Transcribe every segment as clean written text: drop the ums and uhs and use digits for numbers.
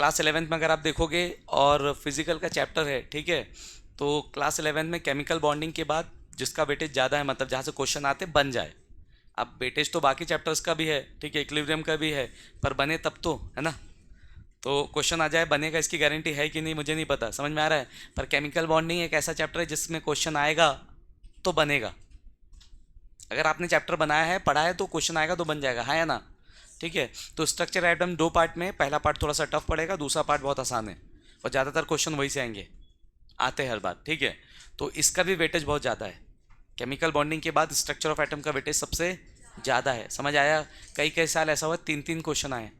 Class 11th में अगर आप देखोगे और फिजिकल का चैप्टर है, ठीक है, तो क्लास 11th में केमिकल बॉन्डिंग के बाद जिसका वेटेज ज़्यादा है, मतलब जहाँ से क्वेश्चन आते बन जाए। अब वेटेज तो बाकी चैप्टर्स का भी है, ठीक है, इक्विलिब्रियम का भी है, पर बने तब तो है ना। तो क्वेश्चन आ जाए, बनेगा इसकी गारंटी है कि नहीं मुझे नहीं पता, समझ में आ रहा है। पर केमिकल बॉन्डिंग एक ऐसा चैप्टर है जिसमें क्वेश्चन आएगा तो बनेगा। अगर आपने चैप्टर बनाया है, पढ़ा है, तो क्वेश्चन आएगा तो बन जाएगा, है या ना। ठीक है। तो स्ट्रक्चर आइटम दो पार्ट में, पहला पार्ट थोड़ा सा टफ पड़ेगा, दूसरा पार्ट बहुत आसान है, और ज़्यादातर क्वेश्चन वही से आएंगे, आते हैं हर बार, ठीक है। तो इसका भी वेटेज बहुत ज़्यादा है। केमिकल बॉन्डिंग के बाद स्ट्रक्चर ऑफ एटम का वेटेज सबसे ज़्यादा है, समझ आया। कई कई साल ऐसा हुआ 3-3 क्वेश्चन आए,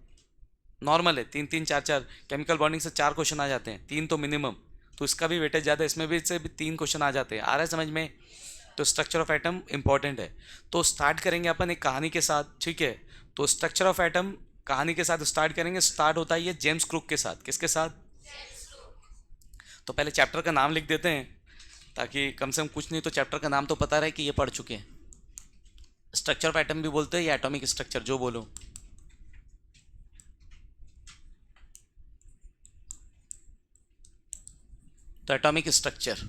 नॉर्मल है 3-3 4-4, केमिकल बॉन्डिंग से 4 क्वेश्चन आ जाते हैं, 3 तो मिनिमम। तो इसका भी वेटेज ज़्यादा है, इसमें भी से भी 3 क्वेश्चन आ जाते हैं, आ रहा है समझ में। तो स्ट्रक्चर ऑफ एटम इंपॉर्टेंट है। तो स्टार्ट करेंगे अपन एक कहानी के साथ, ठीक है। तो स्ट्रक्चर ऑफ एटम कहानी के साथ स्टार्ट करेंगे। स्टार्ट होता है ये जेम्स क्रुक के साथ। किसके साथ? तो पहले चैप्टर का नाम लिख देते हैं, ताकि कम से कम कुछ नहीं तो चैप्टर का नाम तो पता रहे कि ये पढ़ चुके हैं। स्ट्रक्चर ऑफ एटम भी बोलते हैं या एटॉमिक स्ट्रक्चर, जो बोलो। तो एटॉमिक स्ट्रक्चर,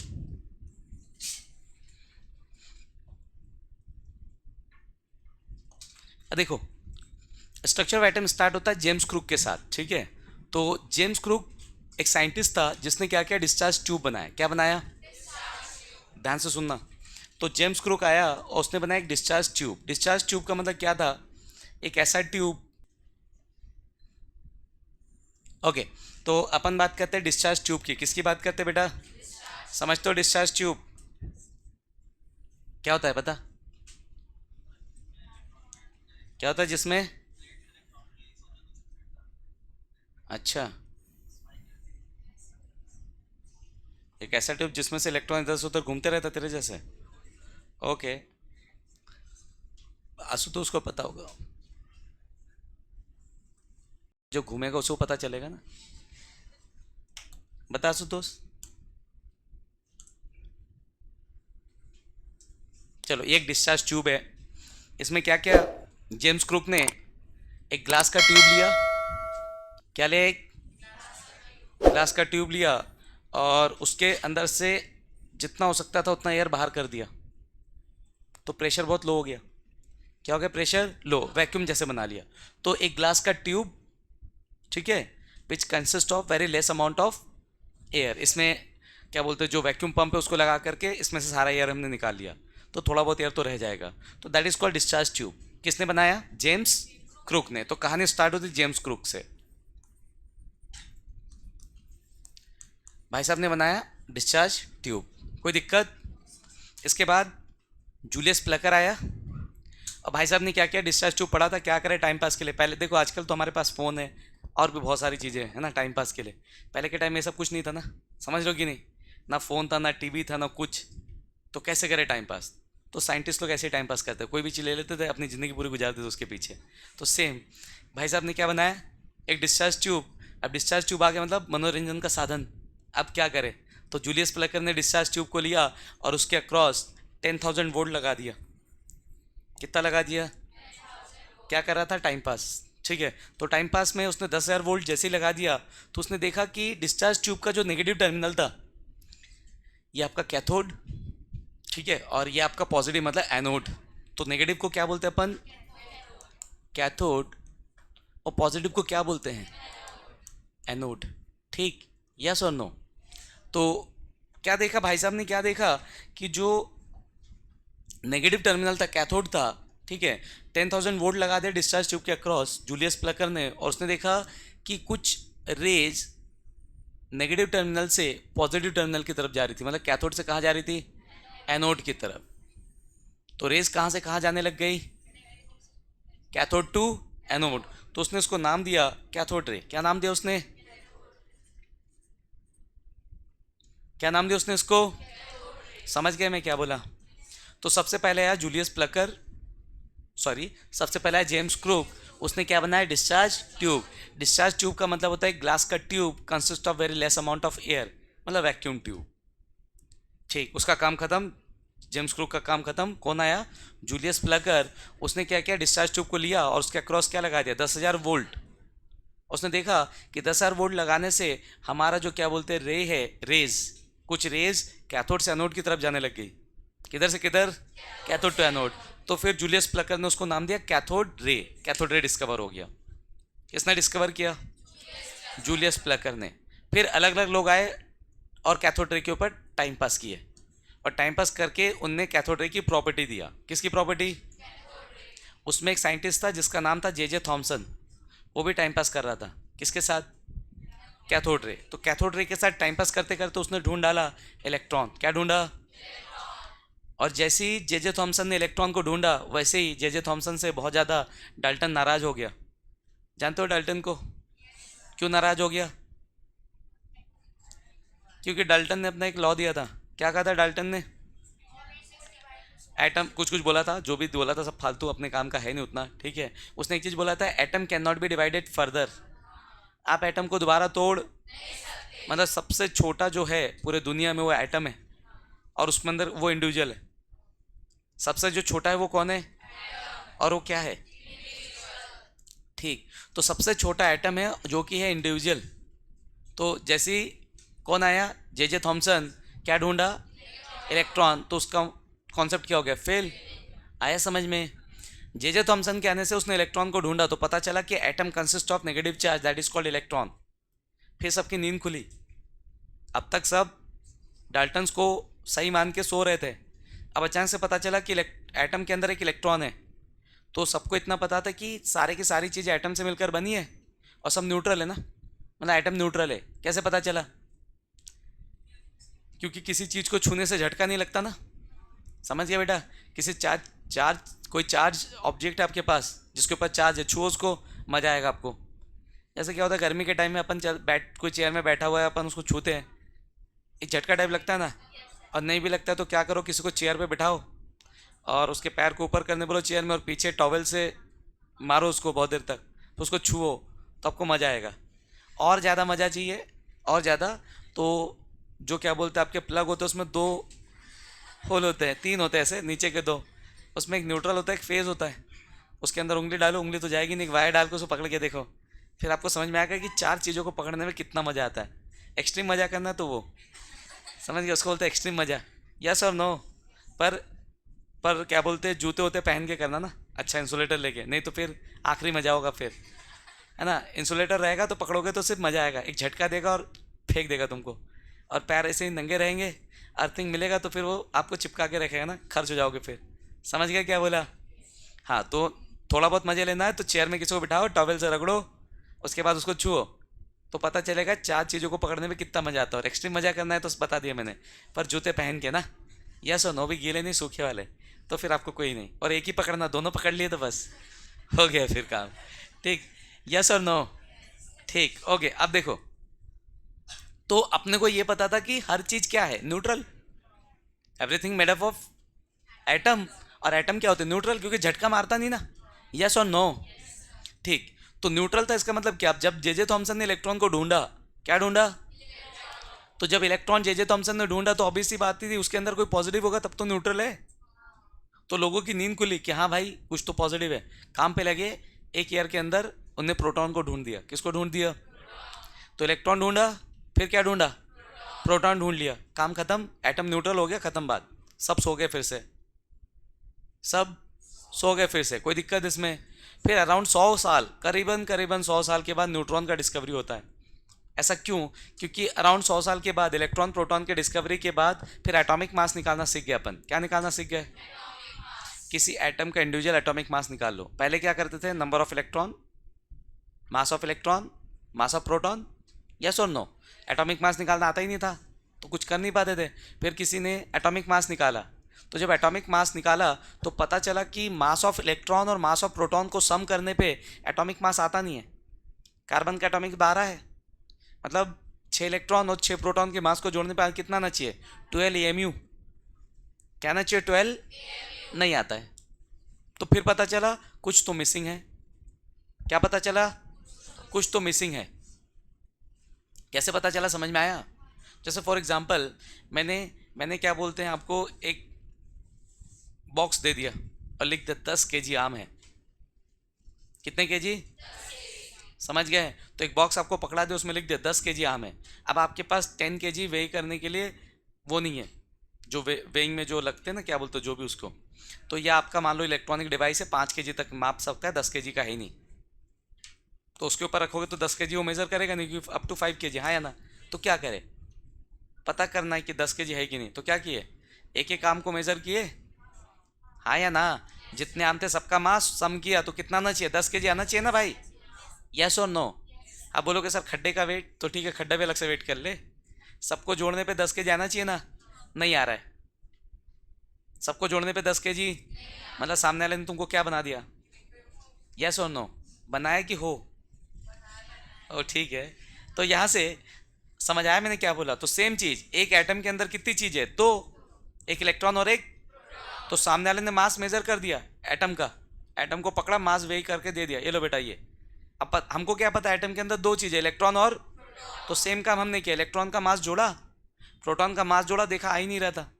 देखो, स्ट्रक्चर ऑफ एटम स्टार्ट होता है जेम्स क्रुक के साथ, ठीक है। तो जेम्स क्रुक एक साइंटिस्ट था जिसने क्या किया, डिस्चार्ज ट्यूब बनाया। क्या बनाया? ध्यान से सुनना। तो जेम्स क्रुक आया और उसने बनाया एक डिस्चार्ज ट्यूब। डिस्चार्ज ट्यूब का मतलब क्या था? एक ऐसा ट्यूब, ओके। तो अपन बात करते हैं डिस्चार्ज ट्यूब की। किसकी बात करते हैं बेटा? समझते हो डिस्चार्ज ट्यूब क्या होता है? पता क्या होता है जिसमें? अच्छा, एक ऐसा ट्यूब जिसमें से इलेक्ट्रॉन इधर से उधर घूमते रहता तेरे जैसे। ओके, आशुतोष को पता होगा, जो घूमेगा उसको पता चलेगा ना। बता आशुतोष। चलो, ये एक डिस्चार्ज ट्यूब है। इसमें क्या क्या, जेम्स क्रुक ने एक ग्लास का ट्यूब लिया। क्या लिया? एक ग्लास का ट्यूब लिया और उसके अंदर से जितना हो सकता था उतना एयर बाहर कर दिया। तो प्रेशर बहुत लो हो गया। क्या हो गया? प्रेशर लो, वैक्यूम जैसे बना लिया। तो एक ग्लास का ट्यूब, ठीक है, which consist of very less amount of air. इसमें क्या बोलते हैं, जो वैक्यूम पंप है उसको लगा करके इसमें से सारा एयर हमने निकाल लिया, तो थोड़ा बहुत एयर तो रह जाएगा। तो that is called discharge tube. किसने बनाया? जेम्स क्रुक ने। तो कहानी स्टार्ट होती जेम्स क्रुक से। भाई साहब ने बनाया डिस्चार्ज ट्यूब, कोई दिक्कत? इसके बाद जूलियस प्लकर आया और भाई साहब ने क्या किया, डिस्चार्ज ट्यूब पड़ा था, क्या करे टाइम पास के लिए। पहले देखो, आजकल तो हमारे पास फ़ोन है और भी बहुत सारी चीज़ें हैं ना टाइम पास के लिए। पहले के टाइम में ये सब कुछ नहीं था ना, समझ लो कि नहीं। ना फ़ोन था, ना टीवी था, ना कुछ। तो कैसे करे टाइम पास? तो साइंटिस्ट लोग ऐसे ही टाइम पास करते, कोई भी चीज़ ले लेते थे, अपनी ज़िंदगी पूरी गुजार देते उसके पीछे। तो सेम भाई साहब ने क्या बनाया, एक डिस्चार्ज ट्यूब। अब डिस्चार्ज ट्यूब आ गया मतलब मनोरंजन का साधन। अब क्या करे, तो जूलियस प्लकर ने डिस्चार्ज ट्यूब को लिया और उसके अक्रॉस 10,000 वोल्ट लगा दिया। कितना लगा दिया? क्या कर रहा था? टाइम पास, ठीक है। तो टाइम पास में उसने 10,000 वोल्ट जैसे ही लगा दिया, तो उसने देखा कि डिस्चार्ज ट्यूब का जो नेगेटिव टर्मिनल था, ये आपका कैथोड, ठीक है, और ये आपका पॉजिटिव मतलब एनोड। तो नेगेटिव को क्या बोलते हैं अपन? कैथोड। और पॉजिटिव को क्या बोलते हैं? एनोड। ठीक, यस और नो? तो क्या देखा भाई साहब ने, क्या देखा कि जो नेगेटिव टर्मिनल था, कैथोड था, ठीक है, 10,000 वोल्ट लगा दिया डिस्चार्ज ट्यूब के अक्रॉस जूलियस प्लकर ने, और उसने देखा कि कुछ रेज नेगेटिव टर्मिनल से पॉजिटिव टर्मिनल की तरफ जा रही थी, मतलब कैथोड से कहाँ जा रही थी? एनोड की तरफ। तो रेज कहाँ से कहाँ जाने लग गई? Cathode to anode. तो उसने उसको नाम दिया कैथोड रे। क्या नाम दिया उसने? क्या नाम दिया उसने इसको? समझ गए मैं क्या बोला? तो सबसे पहले आया जूलियस प्लकर, सॉरी, सबसे पहला है जेम्स क्रुक। उसने क्या बनाया? Discharge tube. डिस्चार्ज ट्यूब का मतलब होता है ग्लास का tube consist of very less amount of air, मतलब वैक्यूम ट्यूब। ठीक, उसका काम खत्म, जेम्स क्रुक का काम खत्म। कौन आया? Julius Plucker. उसने क्या किया, डिस्चार्ज ट्यूब को लिया और उसके अक्रॉस क्या लगा दिया? 10,000 वोल्ट। उसने देखा कि 10,000 वोल्ट लगाने से हमारा जो क्या बोलते हैं रे है, रेज, कुछ रेज कैथोड से एनोड की तरफ जाने लग गई। किधर से किधर? Cathode to anode. तो फिर जूलियस प्लकर ने उसको नाम दिया cathode ray. Cathode ray discover हो गया। किसने डिस्कवर किया? जूलियस प्लकर ने। फिर अलग अलग लोग आए और कैथोड रे के ऊपर टाइम पास किए, और टाइम पास करके उनने कैथोड रे की प्रॉपर्टी दिया। किसकी प्रॉपर्टी? उसमें एक साइंटिस्ट था जिसका नाम था जे थॉमसन, वो भी टाइम पास कर रहा था। किसके साथ? Cathode ray. तो कैथोड रे के साथ टाइम पास करते करते उसने ढूंढ डाला इलेक्ट्रॉन। क्या ढूंढा? और जैसे ही जे थॉमसन ने इलेक्ट्रॉन को ढूंढा, वैसे ही जे थॉमसन से बहुत ज़्यादा डाल्टन नाराज हो गया। जानते हो डाल्टन को? क्यों नाराज हो गया? क्योंकि डाल्टन ने अपना एक लॉ दिया था। क्या कहा था डाल्टन ने? एटम कुछ कुछ बोला था, जो भी बोला था सब फालतू, अपने काम का है नहीं उतना, ठीक है। उसने एक चीज़ बोला था, atom can not be divided further. आप एटम को दोबारा तोड़, मतलब सबसे छोटा जो है पूरे दुनिया में वो एटम है, और उसके अंदर वो इंडिविजुअल है। सबसे जो छोटा है वो कौन है? और वो क्या है? ठीक। तो सबसे छोटा एटम है जो कि है इंडिविजुअल। तो जैसे ही कौन आया? J Thomson. क्या ढूंढा? इलेक्ट्रॉन। तो उसका कॉन्सेप्ट क्या हो गया? फेल। आया समझ में? जे थॉमसन के आने से उसने इलेक्ट्रॉन को ढूंढा, तो पता चला कि atom consist of negative charge, that is called electron. फिर सबकी नींद खुली। अब तक सब डाल्टन्स को सही मान के सो रहे थे। अब अचानक से पता चला कि एटम के अंदर एक इलेक्ट्रॉन है। तो सबको इतना पता था कि सारे की सारी चीज़ें एटम से मिलकर बनी है और सब न्यूट्रल है ना, मतलब एटम न्यूट्रल है। कैसे पता चला? क्योंकि किसी चीज़ को छूने से झटका नहीं लगता ना। समझ गया बेटा? किसी कोई चार्ज ऑब्जेक्ट है आपके पास जिसके ऊपर चार्ज है, छुओ उसको, मजा आएगा आपको। जैसे क्या होता है गर्मी के टाइम में अपन कोई चेयर में बैठा हुआ है, अपन उसको छूते हैं, एक झटका टाइप लगता है ना। और नहीं भी लगता है तो क्या करो, किसी को चेयर पे बिठाओ और उसके पैर को ऊपर करने बोलो चेयर में, और पीछे टॉवेल से मारो उसको बहुत देर तक, तो उसको छुओ, तो आपको मज़ा आएगा। और ज़्यादा मज़ा चाहिए, और ज़्यादा, तो जो क्या बोलते हैं आपके प्लग होते हैं उसमें 2 होल होते हैं, 3 होते हैं ऐसे, नीचे के 2। उसमें एक न्यूट्रल होता है, एक फेज़ होता है। उसके अंदर उंगली डालो, उंगली तो जाएगी नहीं, वायर डाल के उसको पकड़ के देखो, फिर आपको समझ में आएगा कि 4 चीज़ों को पकड़ने में कितना मज़ा आता है। एक्सट्रीम मज़ा करना तो वो समझ गया, उसको बोलते हैं एक्सट्रीम मज़ा। यस और नो? पर पर क्या बोलते हैं, जूते होते पहन के करना ना, अच्छा इंसुलेटर लेके, नहीं तो फिर आखिरी मज़ा होगा फिर, है ना। इंसुलेटर रहेगा तो पकड़ोगे तो सिर्फ मज़ा आएगा, एक झटका देगा और फेंक देगा तुमको। और पैर ऐसे ही नंगे रहेंगे, अर्थिंग मिलेगा तो फिर वो आपको चिपका के रखेगा ना, खर्च हो जाओगे फिर। समझ गया क्या बोला? हाँ, तो थोड़ा बहुत मज़े लेना है तो चेयर में किसी को बिठाओ, टॉवेल से रगड़ो, उसके बाद उसको छुओ, तो पता चलेगा 4 चीज़ों को पकड़ने में कितना मज़ा आता है। और एक्सट्रीम मज़ा करना है तो बता दिया मैंने, पर जूते पहन के ना। यस और नो? भी गीले नहीं, सूखे वाले, तो फिर आपको कोई नहीं। और एक ही पकड़ना, दोनों पकड़ लिए तो बस हो गया फिर काम। ठीक। यस और नो? ठीक, ओके। अब देखो, तो अपने को ये पता था कि हर चीज़ क्या है? Neutral. Everything made up of atom. और एटम क्या होते हैं? न्यूट्रल, क्योंकि झटका मारता नहीं ना। यस और नो? ठीक। तो न्यूट्रल था, इसका मतलब क्या? जब जे थॉमसन ने इलेक्ट्रॉन को ढूंढा, क्या ढूंढा? तो जब इलेक्ट्रॉन जे थॉमसन ने ढूंढा तो ऑब्वियस सी बात थी उसके अंदर कोई पॉजिटिव होगा, तब तो न्यूट्रल है। तो लोगों की नींद खुली कि हाँ भाई कुछ तो पॉजिटिव है। काम पे लगे, एक ईयर के अंदर उनने प्रोटॉन को ढूंढ दिया। किसको ढूंढ दिया? तो इलेक्ट्रॉन ढूंढा, फिर क्या ढूंढा? प्रोटॉन ढूंढ लिया, काम खत्म, एटम न्यूट्रल हो गया, खत्म बात। सब सो गए फिर से, सब सो गए फिर से, कोई दिक्कत इसमें? फिर अराउंड 100 साल, करीबन करीबन 100 साल के बाद न्यूट्रॉन का डिस्कवरी होता है। ऐसा क्यों? क्योंकि अराउंड 100 साल के बाद इलेक्ट्रॉन प्रोटॉन के डिस्कवरी के बाद फिर एटॉमिक मास निकालना सीख गए अपन। क्या निकालना सीख गए? किसी एटम का इंडिविजुअल एटॉमिक मास निकाल लो। पहले क्या करते थे? Number of electron, mass of electron, mass of proton. Yes और नो? एटॉमिक मास निकालना आता ही नहीं था तो कुछ कर नहीं पाते थे। फिर किसी ने एटॉमिक मास निकाला, तो जब एटॉमिक मास निकाला तो पता चला कि मास ऑफ इलेक्ट्रॉन और मास ऑफ प्रोटॉन को सम करने पे एटॉमिक मास आता नहीं है। कार्बन का एटॉमिक 12 है, मतलब 6 इलेक्ट्रॉन और 6 प्रोटॉन के मास को जोड़ने पर कितना आना चाहिए? 12 एमयू। क्या आना चाहिए? 12 नहीं आता है। तो फिर पता चला कुछ तो मिसिंग है। क्या पता चला? कुछ तो मिसिंग है। कैसे पता चला? समझ में आया? जैसे फॉर एग्जांपल मैंने मैंने क्या बोलते हैं आपको, एक बॉक्स दे दिया और लिख दिया 10 केजी आम है। कितने केजी? समझ गए? तो एक बॉक्स आपको पकड़ा दे, उसमें लिख दिया 10 केजी आम है। अब आपके पास 10 केजी वेई करने के लिए वो नहीं है, जो वेइंग में जो लगते हैं ना, क्या बोलते हो जो भी उसको, तो यह आपका मान लो इलेक्ट्रॉनिक डिवाइस है, 5 केजी तक माप सकता है, 10 केजी का है ही नहीं। तो उसके ऊपर रखोगे तो 10 केजी वो मेज़र करेगा नहीं, क्योंकि अप टू 5 केजी, हाँ या ना? तो क्या करे, पता करना है कि 10 केजी है कि नहीं। तो क्या किए, एक एक आम को मेज़र किए, हाँ या ना? जितने आम थे सबका मास सम किया तो कितना आना चाहिए, 10 केजी आना चाहिए ना भाई, यस और नो? आप बोलोगे सर खड्डे का वेट, तो ठीक है खड्डा भी अलग से वेट कर ले, सबको जोड़ने पे 10 केजी आना चाहिए ना? नहीं आ रहा है, सबको जोड़ने पे 10 केजी, मतलब सामने वाले ने तुमको क्या बना दिया, यस और नो? बनाया कि हो? ओ ठीक है। तो यहाँ से समझ आया मैंने क्या बोला? तो सेम चीज, एक एटम के अंदर कितनी चीज है, दो, एक इलेक्ट्रॉन और एक, तो सामने वाले ने मास मेजर कर दिया एटम का, एटम को पकड़ा, मास वेई करके दे दिया, ये लो बेटा ये। अब हमको क्या पता, एटम के अंदर दो चीजें, इलेक्ट्रॉन और, तो सेम काम हमने किया, इलेक्ट्रॉन का मास जोड़ा, प्रोटॉन का मास जोड़ा, देखा आ ही नहीं रहा था।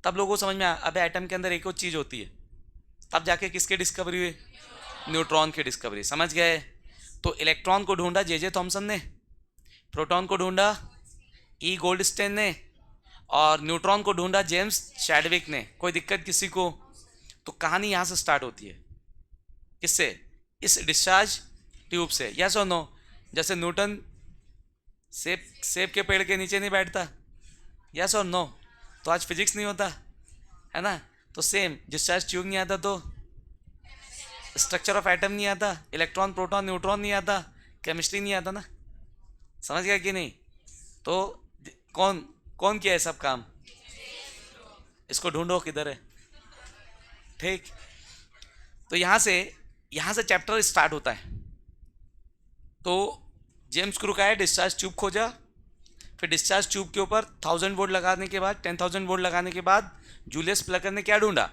तब लोगों को समझ में आया अबे एटम के अंदर एक और चीज होती है। तब जाके किसकी डिस्कवरी हुई, न्यूट्रॉन की डिस्कवरी। समझ गए? तो इलेक्ट्रॉन को ढूंढा जे थॉमसन ने, प्रोटॉन को ढूंढा ई गोल्डस्टेन ने, और न्यूट्रॉन को ढूंढा जेम्स चैडविक ने। कोई दिक्कत किसी को? तो कहानी यहाँ से स्टार्ट होती है, किससे, इस डिस्चार्ज ट्यूब से, यस और नो? जैसे न्यूटन सेब सेब के पेड़ के नीचे नहीं बैठता, यस और नो? तो आज फिजिक्स नहीं होता है ना? तो सेम, डिस्चार्ज ट्यूब नहीं आता तो स्ट्रक्चर ऑफ एटम नहीं आता, इलेक्ट्रॉन प्रोटॉन न्यूट्रॉन नहीं आता, केमिस्ट्री नहीं आता ना। समझ गया कि नहीं? तो कौन कौन किया है सब काम, इसको ढूंढो किधर है, ठीक? तो यहाँ से चैप्टर स्टार्ट होता है। तो जेम्स क्रुक आया, डिस्चार्ज ट्यूब खोजा, फिर डिस्चार्ज ट्यूब के ऊपर 1000 वोल्ट लगाने के बाद, 10,000 वोल्ट लगाने के बाद जूलियस प्लकर ने क्या ढूंढा,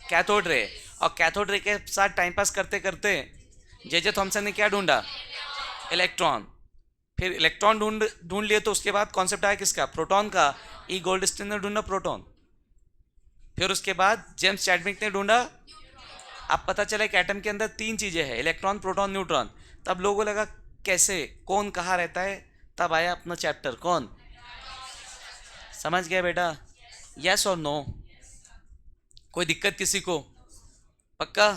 कैथोड रे। और कैथोड रे के साथ टाइम पास करते करते जे थॉमसन ने क्या ढूंढा, इलेक्ट्रॉन। फिर इलेक्ट्रॉन ढूंढ लिए, तो उसके बाद कॉन्सेप्ट आया किसका, प्रोटॉन का, ई गोल्डस्टीन ने ढूंढा प्रोटॉन। फिर उसके बाद जेम्स चैडविक ने ढूंढा। अब पता चला कि एटम के अंदर 3 चीजें हैं, इलेक्ट्रॉन प्रोटॉन न्यूट्रॉन। तब लोगों को लगा कैसे, कौन कहाँ रहता है, तब आया अपना चैप्टर, कौन? समझ गया बेटा, यस और नो? कोई दिक्कत किसी को? पक्का?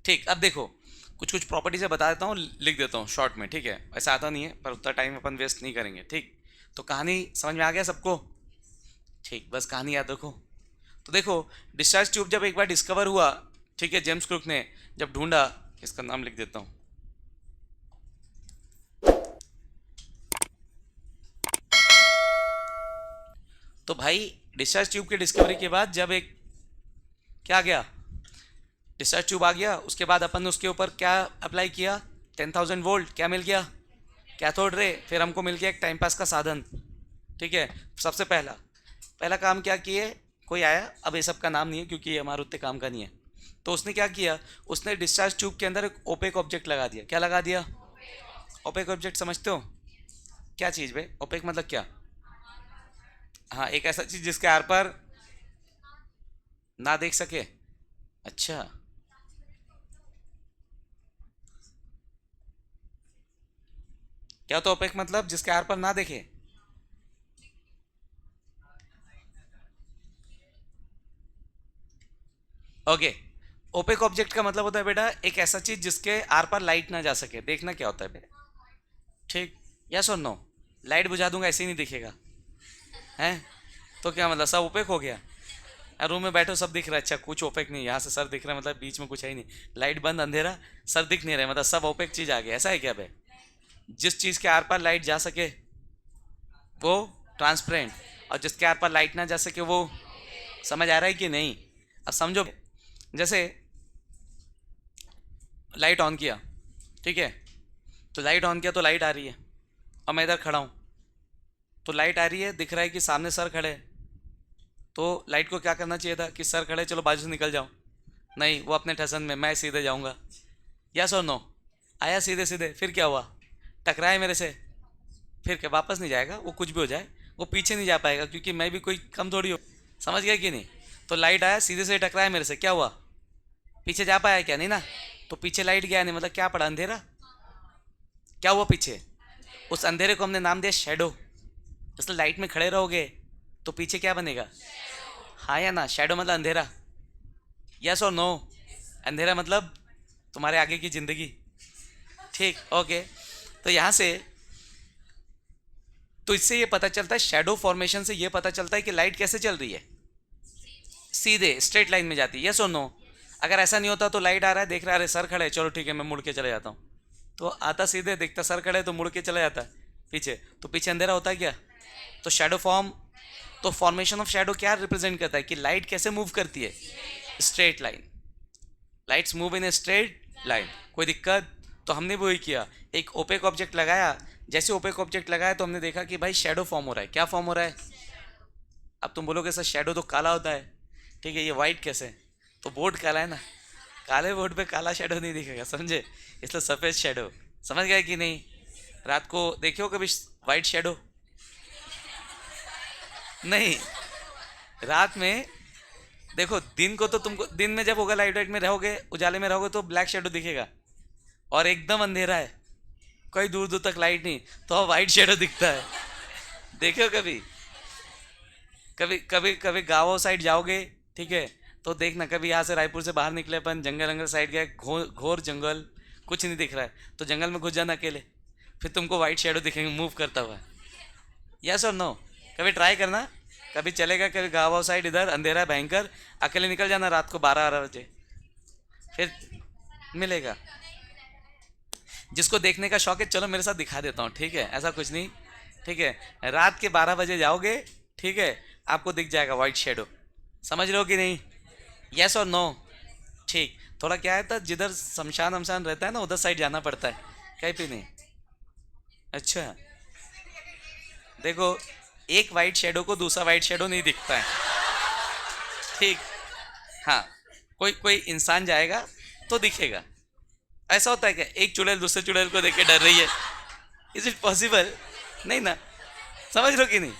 ठीक। अब देखो कुछ कुछ प्रॉपर्टीज बता देता हूँ, लिख देता हूँ शॉर्ट में, ठीक है? ऐसा आता नहीं है पर उतना टाइम अपन वेस्ट नहीं करेंगे, ठीक? तो कहानी समझ में आ गया सबको? ठीक, बस कहानी याद रखो। तो देखो डिस्चार्ज ट्यूब जब एक बार डिस्कवर हुआ, ठीक है, जेम्स क्रुक ने जब ढूंढा, इसका नाम लिख देता हूँ, तो भाई डिस्चार्ज ट्यूब की डिस्कवरी के बाद जब एक क्या गया, डिस्चार्ज ट्यूब आ गया, उसके बाद अपन ने उसके ऊपर क्या अप्लाई किया, 10,000 वोल्ट, क्या मिल गया, कैथोड रे। फिर हमको मिल गया एक टाइम पास का साधन, ठीक है? सबसे पहला काम क्या किए, कोई आया, अब ये सब का नाम नहीं है क्योंकि ये हमारे उतने काम का नहीं है। तो उसने क्या किया, उसने डिस्चार्ज ट्यूब के अंदर एक ओपेक ऑब्जेक्ट लगा दिया। क्या लगा दिया? ओपेक ऑब्जेक्ट समझते हो क्या चीज़ भाई? ओपेक मतलब क्या? हाँ, एक ऐसा चीज़ जिसके आर पर ना देख सके। अच्छा, क्या तो ओपेक मतलब जिसके आर पर ना देखे? ओके, ओपेक ऑब्जेक्ट का मतलब होता है बेटा एक ऐसा चीज जिसके आर पर लाइट ना जा सके। देखना क्या होता है बेटा, ठीक? यस और नो? लाइट बुझा दूंगा ऐसे ही नहीं दिखेगा, हैं? तो क्या मतलब सब ओपेक हो गया? रूम में बैठो सब दिख रहा है, अच्छा कुछ ओपेक नहीं, यहाँ से सर दिख रहा है मतलब बीच में कुछ है ही नहीं, लाइट बंद अंधेरा, सर दिख नहीं रहा मतलब सब ओपेक चीज आ गया, ऐसा है क्या भाई? जिस चीज के आर पार लाइट जा सके वो ट्रांसपेरेंट, और जिसके आर पार लाइट ना जा सके वो, समझ आ रहा है कि नहीं? अब समझो, जैसे लाइट ऑन किया, ठीक है, तो लाइट ऑन किया तो लाइट आ रही है, और मैं इधर खड़ा हूँ, तो लाइट आ रही है, दिख रहा है कि सामने सर खड़े हैं, तो लाइट को क्या करना चाहिए था कि सर खड़े चलो बाजू से निकल जाओ, नहीं वो अपने ठसन में, मैं सीधे जाऊँगा, यस और नो? आया सीधे सीधे, फिर क्या हुआ, टकराए मेरे से, फिर क्या वापस नहीं जाएगा वो, कुछ भी हो जाए वो पीछे नहीं जा पाएगा क्योंकि मैं भी कोई कम थोड़ी हो। समझ गया कि नहीं? तो लाइट आया सीधे से टकराया मेरे से, क्या हुआ, पीछे जा पाया क्या? नहीं ना? तो पीछे लाइट गया नहीं मतलब क्या पड़ा, अंधेरा। क्या हुआ पीछे? उस अंधेरे को हमने नाम दिया शेडो। इसलिए लाइट में खड़े रहोगे तो पीछे क्या बनेगा? हाँ या ना? शेडो मतलब अंधेरा, यस और नो? अंधेरा मतलब तुम्हारे आगे की जिंदगी, ठीक, ओके। तो यहाँ से तो इससे ये पता चलता है, शेडो फॉर्मेशन से ये पता चलता है कि लाइट कैसे चल रही है, सीधे स्ट्रेट लाइन में जाती है, यस और नो? अगर ऐसा नहीं होता तो लाइट आ रहा है, देख रहा है, अरे सर खड़े, चलो ठीक है मैं मुड़ के चले जाता हूँ, तो आता सीधे, देखता सर खड़े तो मुड़ के चला जाता है पीछे, तो पीछे अंधेरा होता है क्या? तो शेडो फॉर्म, तो फॉर्मेशन ऑफ शेडो क्या रिप्रेजेंट करता है कि लाइट कैसे मूव करती है? Straight line. Lights move in a straight line. कोई दिक्कत? तो हमने वही किया, एक ओपेक ऑब्जेक्ट लगाया, जैसे ओपेक ऑब्जेक्ट लगाया तो हमने देखा कि भाई शेडो फॉर्म हो रहा है। क्या फॉर्म हो रहा है? अब तुम बोलोगे सर शेडो तो काला होता है, ठीक है, ये वाइट कैसे? तो बोर्ड काला है ना, काले बोर्ड पे काला शेडो नहीं दिखेगा, समझे? इसलिए सफ़ेद शेडो। समझ गए कि नहीं? रात को देखियो कभी वाइट शेडो? नहीं, रात में देखो, दिन को तो तुमको, दिन में जब होगा लाइट वाइट में रहोगे, उजाले में रहोगे तो ब्लैक शेडो दिखेगा, और एकदम अंधेरा है, कोई दूर दूर तक लाइट नहीं, तो वाइट शेडो दिखता है। देखो कभी, कभी कभी कभी गाँव साइड जाओगे, ठीक है, तो देखना, कभी यहाँ से रायपुर से बाहर निकले अपन, जंगल जंगल साइड गए, घोर जंगल, कुछ नहीं दिख रहा है, तो जंगल में घुस जाना अकेले, फिर तुमको वाइट शेडो दिखेंगे मूव करता हुआ, यस और नो? कभी ट्राई करना, कभी चलेगा, कभी गाँव साइड इधर अंधेरा है भयंकर, अकेले निकल जाना रात को 12-12 बजे, फिर मिलेगा। जिसको देखने का शौक है चलो मेरे साथ दिखा देता हूँ, ठीक है, ऐसा कुछ नहीं, ठीक है, रात के 12 बजे जाओगे, ठीक है, आपको दिख जाएगा वाइट शेडो। समझ रहे हो कि नहीं? यस और नो? ठीक। थोड़ा क्या है, तो जिधर शमशान वमशान रहता है ना, उधर साइड जाना पड़ता है, कहीं पे नहीं। अच्छा, देखो, एक वाइट शेडो को दूसरा वाइट शेडो नहीं दिखता है, ठीक, हाँ, कोई कोई इंसान जाएगा तो दिखेगा। ऐसा होता है क्या एक चुड़ैल दूसरे चुड़ैल को देख के डर रही है? Is it possible? नहीं ना? समझ रहे हो कि नहीं?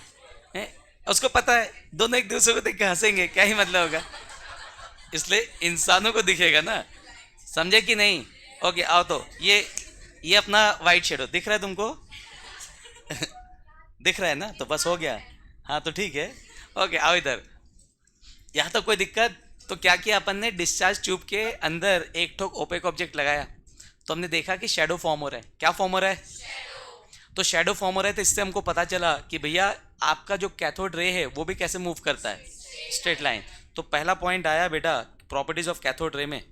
है? उसको पता है दोनों एक दूसरे को देख के हंसेंगे, क्या ही मतलब होगा, इसलिए इंसानों को दिखेगा ना। समझे कि नहीं? ओके, आओ, तो ये अपना वाइट शेडो दिख रहा है तुमको? दिख रहा है ना? तो बस हो गया। हाँ तो ठीक है, ओके, आओ इधर। यहाँ तो कोई दिक्कत? तो क्या किया अपन ने, डिस्चार्ज ट्यूब के अंदर एक ठोक ओपेक ऑब्जेक्ट लगाया, तो हमने देखा कि शेडो फॉर्म हो रहा है। क्या फॉर्म हो रहा है? तो शेडो फॉर्म हो रहा है, तो इससे हमको पता चला कि भैया आपका जो कैथोड रे है वो भी कैसे मूव करता है, स्ट्रेट लाइन। तो पहला पॉइंट आया बेटा प्रॉपर्टीज ऑफ कैथोड रे में।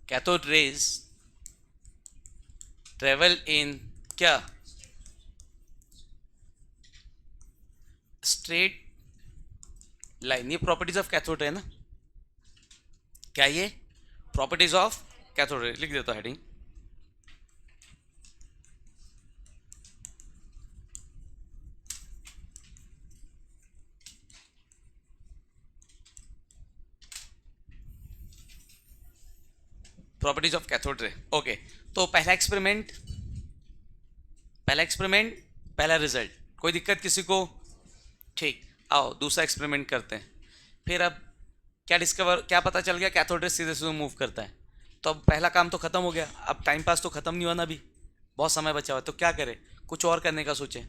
कैथोड रेज ट्रेवल इन क्या? Straight line. ये प्रॉपर्टीज ऑफ कैथोड रे है ना? क्या ये प्रॉपर्टीज ऑफ कैथोड रे? लिख देता हूं heading. Properties of cathode ray, okay. तो पहला एक्सपेरिमेंट, पहला रिजल्ट, कोई दिक्कत किसी को? ठीक, आओ दूसरा एक्सपेरिमेंट करते हैं। फिर अब क्या पता चल गया, कैथोड रे सीधे सीधे मूव करता है। तो अब पहला काम तो खत्म हो गया, अब टाइम पास तो खत्म नहीं हुआ ना, अभी बहुत समय बचा हुआ है, तो क्या करें, कुछ और करने का सोचे।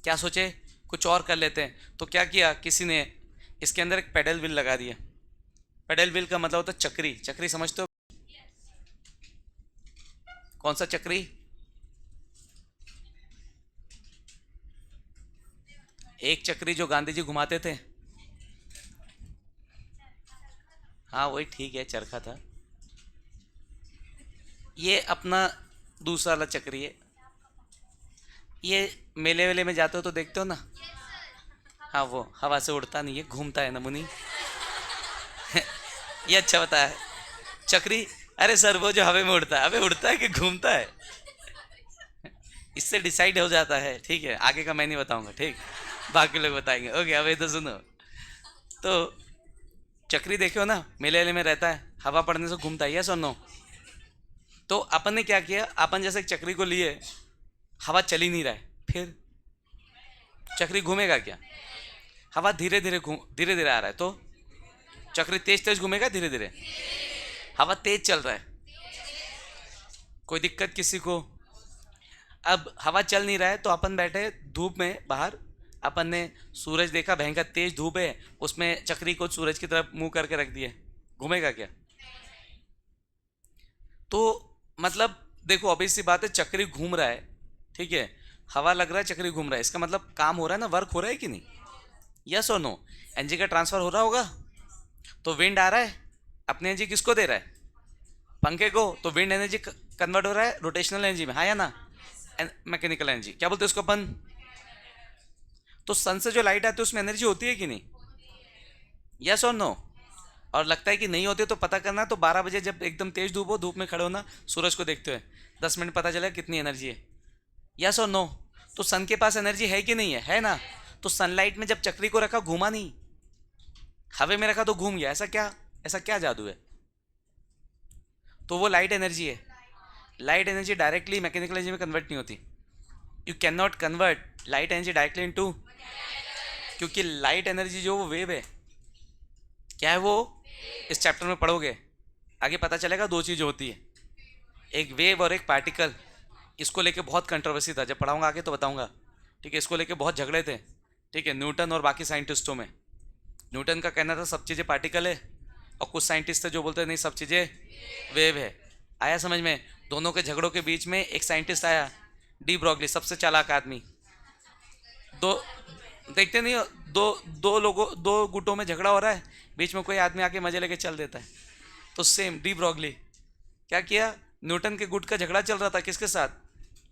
क्या सोचे? कुछ और कर लेते हैं। तो क्या किया किसी ने, इसके अंदर एक पेडल व्हील लगा दिया। पेडल व्हील का मतलब होता है चक्री। चक्री समझते हो? कौन सा चक्री? एक चक्री जो गांधी जी घुमाते थे, हाँ वही, ठीक है, चरखा था। ये अपना दूसरा वाला चक्री है। ये मेले वेले में जाते हो तो देखते हो ना, हाँ वो हवा से उड़ता नहीं है, घूमता है ना मुनी। ये अच्छा बताया है, चक्री। अरे सर वो जो हवा में उड़ता है, अबे उड़ता है कि घूमता है? इससे डिसाइड हो जाता है, ठीक है, आगे का मैं नहीं बताऊंगा, ठीक, बाकी लोग बताएंगे। ओके, अब ये तो सुनो, तो चक्री देखे हो ना, मेले वेले में रहता है, हवा पड़ने से घूमता है, यस और नो? तो अपन ने क्या किया, अपन जैसे एक चक्री को लिए, हवा चल ही नहीं रहा है, फिर चक्री घूमेगा क्या? हवा धीरे धीरे आ रहा है तो चक्री तेज तेज घूमेगा, धीरे धीरे? हवा तेज चल रहा है, कोई दिक्कत किसी को? अब हवा चल नहीं रहा है तो अपन बैठे धूप में बाहर, अपन ने सूरज देखा, भयंकर तेज धूप है, उसमें चक्री को सूरज की तरफ मुंह करके रख दिए, घूमेगा क्या? तो मतलब देखो, ऑब्वियस सी बात है, चक्री घूम रहा है, ठीक है, हवा लग रहा है, चक्री घूम रहा है, इसका मतलब काम हो रहा है ना, वर्क हो रहा है कि नहीं? यस और नो? एनर्जी का ट्रांसफर हो रहा होगा। तो विंड आ रहा है, अपनी एनर्जी किसको दे रहा है? पंखे को। तो विंड एनर्जी कन्वर्ट हो रहा है रोटेशनल एनर्जी में, हाँ या ना? मैकेनिकल एनर्जी, क्या बोलते हैं उसको अपन? तो सन से जो लाइट आती है उसमें एनर्जी होती है कि नहीं? यस और नो? और लगता है कि नहीं होती तो पता करना, तो 12 बजे जब एकदम तेज धूप हो, धूप में खड़े होना, सूरज को देखते हुए 10 मिनट पता चलेगा कितनी एनर्जी है। यस और नो? तो सन के पास एनर्जी है कि नहीं है ना? तो सनलाइट में जब चक्री को रखा, घूमा नहीं, हवा में रखा तो घूम गया, ऐसा क्या जादू है? तो वो लाइट एनर्जी है। Light energy directly mechanical energy में कन्वर्ट नहीं होती। You can not convert light energy directly into, क्योंकि लाइट एनर्जी जो वो वेव है, क्या है वो? इस चैप्टर में पढ़ोगे, आगे पता चलेगा दो चीज़ होती है, एक वेव और एक पार्टिकल। इसको लेके बहुत कंट्रोवर्सी था, जब पढ़ाऊंगा आगे तो बताऊंगा, ठीक है? इसको लेके बहुत झगड़े थे, ठीक है, न्यूटन और बाकी साइंटिस्टों में। न्यूटन का कहना था सब चीज़ें पार्टिकल है, और कुछ साइंटिस्ट थे जो बोलते नहीं, सब चीज़ें वेव है। आया समझ में? दोनों के झगड़ों के बीच में एक साइंटिस्ट आया, डी ब्रॉगली, सबसे चालाक आदमी। दो देखते नहीं हो, दो लोगों, दो गुटों में झगड़ा हो रहा है, बीच में कोई आदमी आके मजे लेके चल देता है। तो सेम डी ब्रॉगली क्या किया, न्यूटन के गुट का झगड़ा चल रहा था, किसके साथ?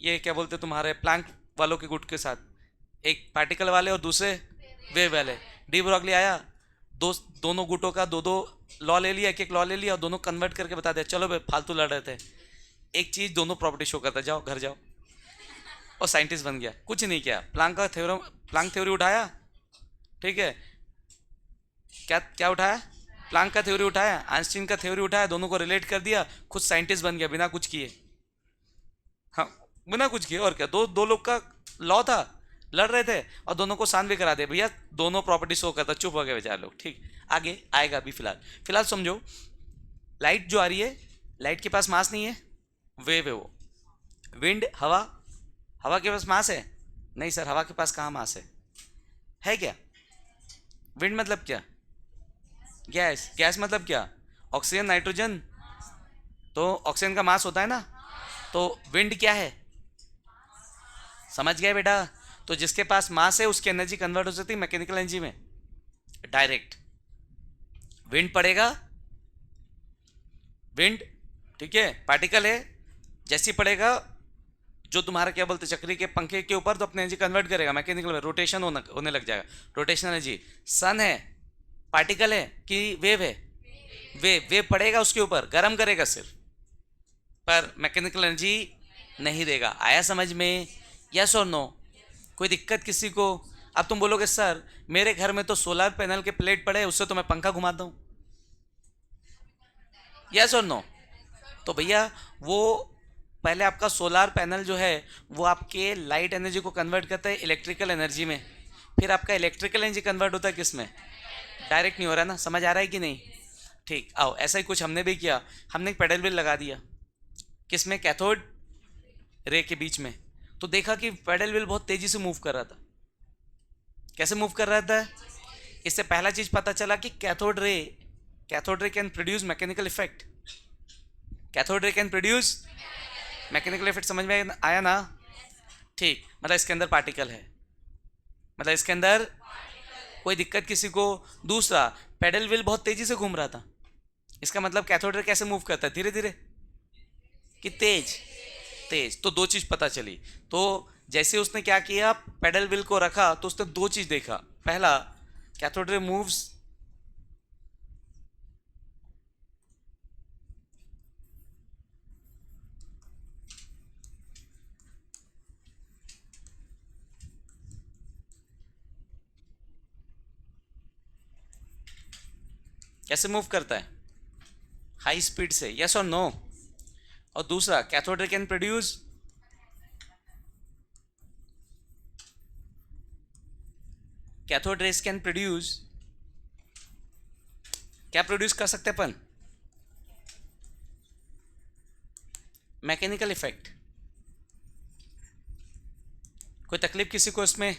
ये क्या बोलते तुम्हारे प्लैंक वालों के गुट के साथ, एक पार्टिकल वाले और दूसरे वेव वाले। डी ब्रॉगली आया, दोनों गुटों का दो लॉ ले लिया, एक लॉ ले लिया, और दोनों कन्वर्ट करके बता दिया, चलो भाई फालतू लड़ रहे थे, एक चीज दोनों प्रॉपर्टी शो करता, जाओ घर जाओ, और साइंटिस्ट बन गया। कुछ नहीं किया, प्लैंक थ्योरी उठाया, ठीक है, क्या क्या उठाया? प्लैंक का थ्योरी उठाया, आइंस्टीन का थ्योरी उठाया, दोनों को रिलेट कर दिया, खुद साइंटिस्ट बन गया बिना कुछ किए। हाँ, बिना कुछ किए, और क्या, दो लोग का लॉ था, लड़ रहे थे, और दोनों को शांत भी करा दे, भैया दोनों प्रॉपर्टी शो करता, चुप हो गए बेचारे लोग। ठीक, आगे आएगा, अभी फिलहाल समझो, लाइट जो आ रही है, लाइट के पास मास नहीं है, वेव है वो। विंड, हवा के पास मास है? नहीं सर, हवा के पास कहाँ मास है क्या? विंड मतलब क्या? गैस मतलब क्या? Oxygen, nitrogen. तो ऑक्सीजन का मास होता है ना, तो विंड क्या है? समझ गए बेटा? तो जिसके पास मास है उसकी एनर्जी कन्वर्ट हो सकती है मैकेनिकल एनर्जी में डायरेक्ट। विंड पड़ेगा, विंड, ठीक है, पार्टिकल है, जैसी पड़ेगा, जो तुम्हारा क्या बोलते चक्री के पंखे के ऊपर, तो अपनी एनर्जी कन्वर्ट करेगा मैकेनिकल में, रोटेशन होने लग जाएगा, रोटेशन एनर्जी। सन है, पार्टिकल है कि वेव है? वेव पड़ेगा उसके ऊपर, गर्म करेगा सिर्फ, पर मैकेनिकल एनर्जी नहीं देगा। आया समझ में? यस और नो? कोई दिक्कत किसी को? अब तुम बोलोगे सर मेरे घर में तो सोलर पैनल के प्लेट पड़े, उससे तो मैं पंखा घुमाता हूं। यस और नो? तो भैया वो पहले आपका सोलर पैनल जो है वो आपके लाइट एनर्जी को कन्वर्ट करता है इलेक्ट्रिकल एनर्जी में, फिर आपका इलेक्ट्रिकल एनर्जी कन्वर्ट होता है किस में? डायरेक्ट नहीं हो रहा ना, समझ आ रहा है कि नहीं? ठीक, आओ, ऐसा ही कुछ हमने भी किया, हमने एक पेडल व्हील लगा दिया, किसमें? कैथोड रे के बीच में। तो देखा कि पेडल व्हील बहुत तेजी से मूव कर रहा था। कैसे मूव कर रहा था? इससे पहला चीज पता चला कि cathode ray can produce mechanical effect. Cathode ray can produce mechanical effect, समझ में आया ना? ठीक, मतलब इसके अंदर पार्टिकल है, मतलब इसके अंदर कोई दिक्कत किसी को? दूसरा, पेडल व्हील बहुत तेजी से घूम रहा था, इसका मतलब कैथोड रे कैसे मूव करता है? धीरे धीरे कि तेज। तो दो चीज पता चली। तो जैसे उसने क्या किया, पेडल व्हील को रखा, तो उसने दो चीज देखा। पहला, कैथोड रे मूव्स कैसे मूव करता है? हाई स्पीड से। यस और नो? और दूसरा, cathode ray can cathode rays can produce, क्या प्रोड्यूस कर सकते हैं अपन? Mechanical effect. कोई तकलीफ किसी को इसमें?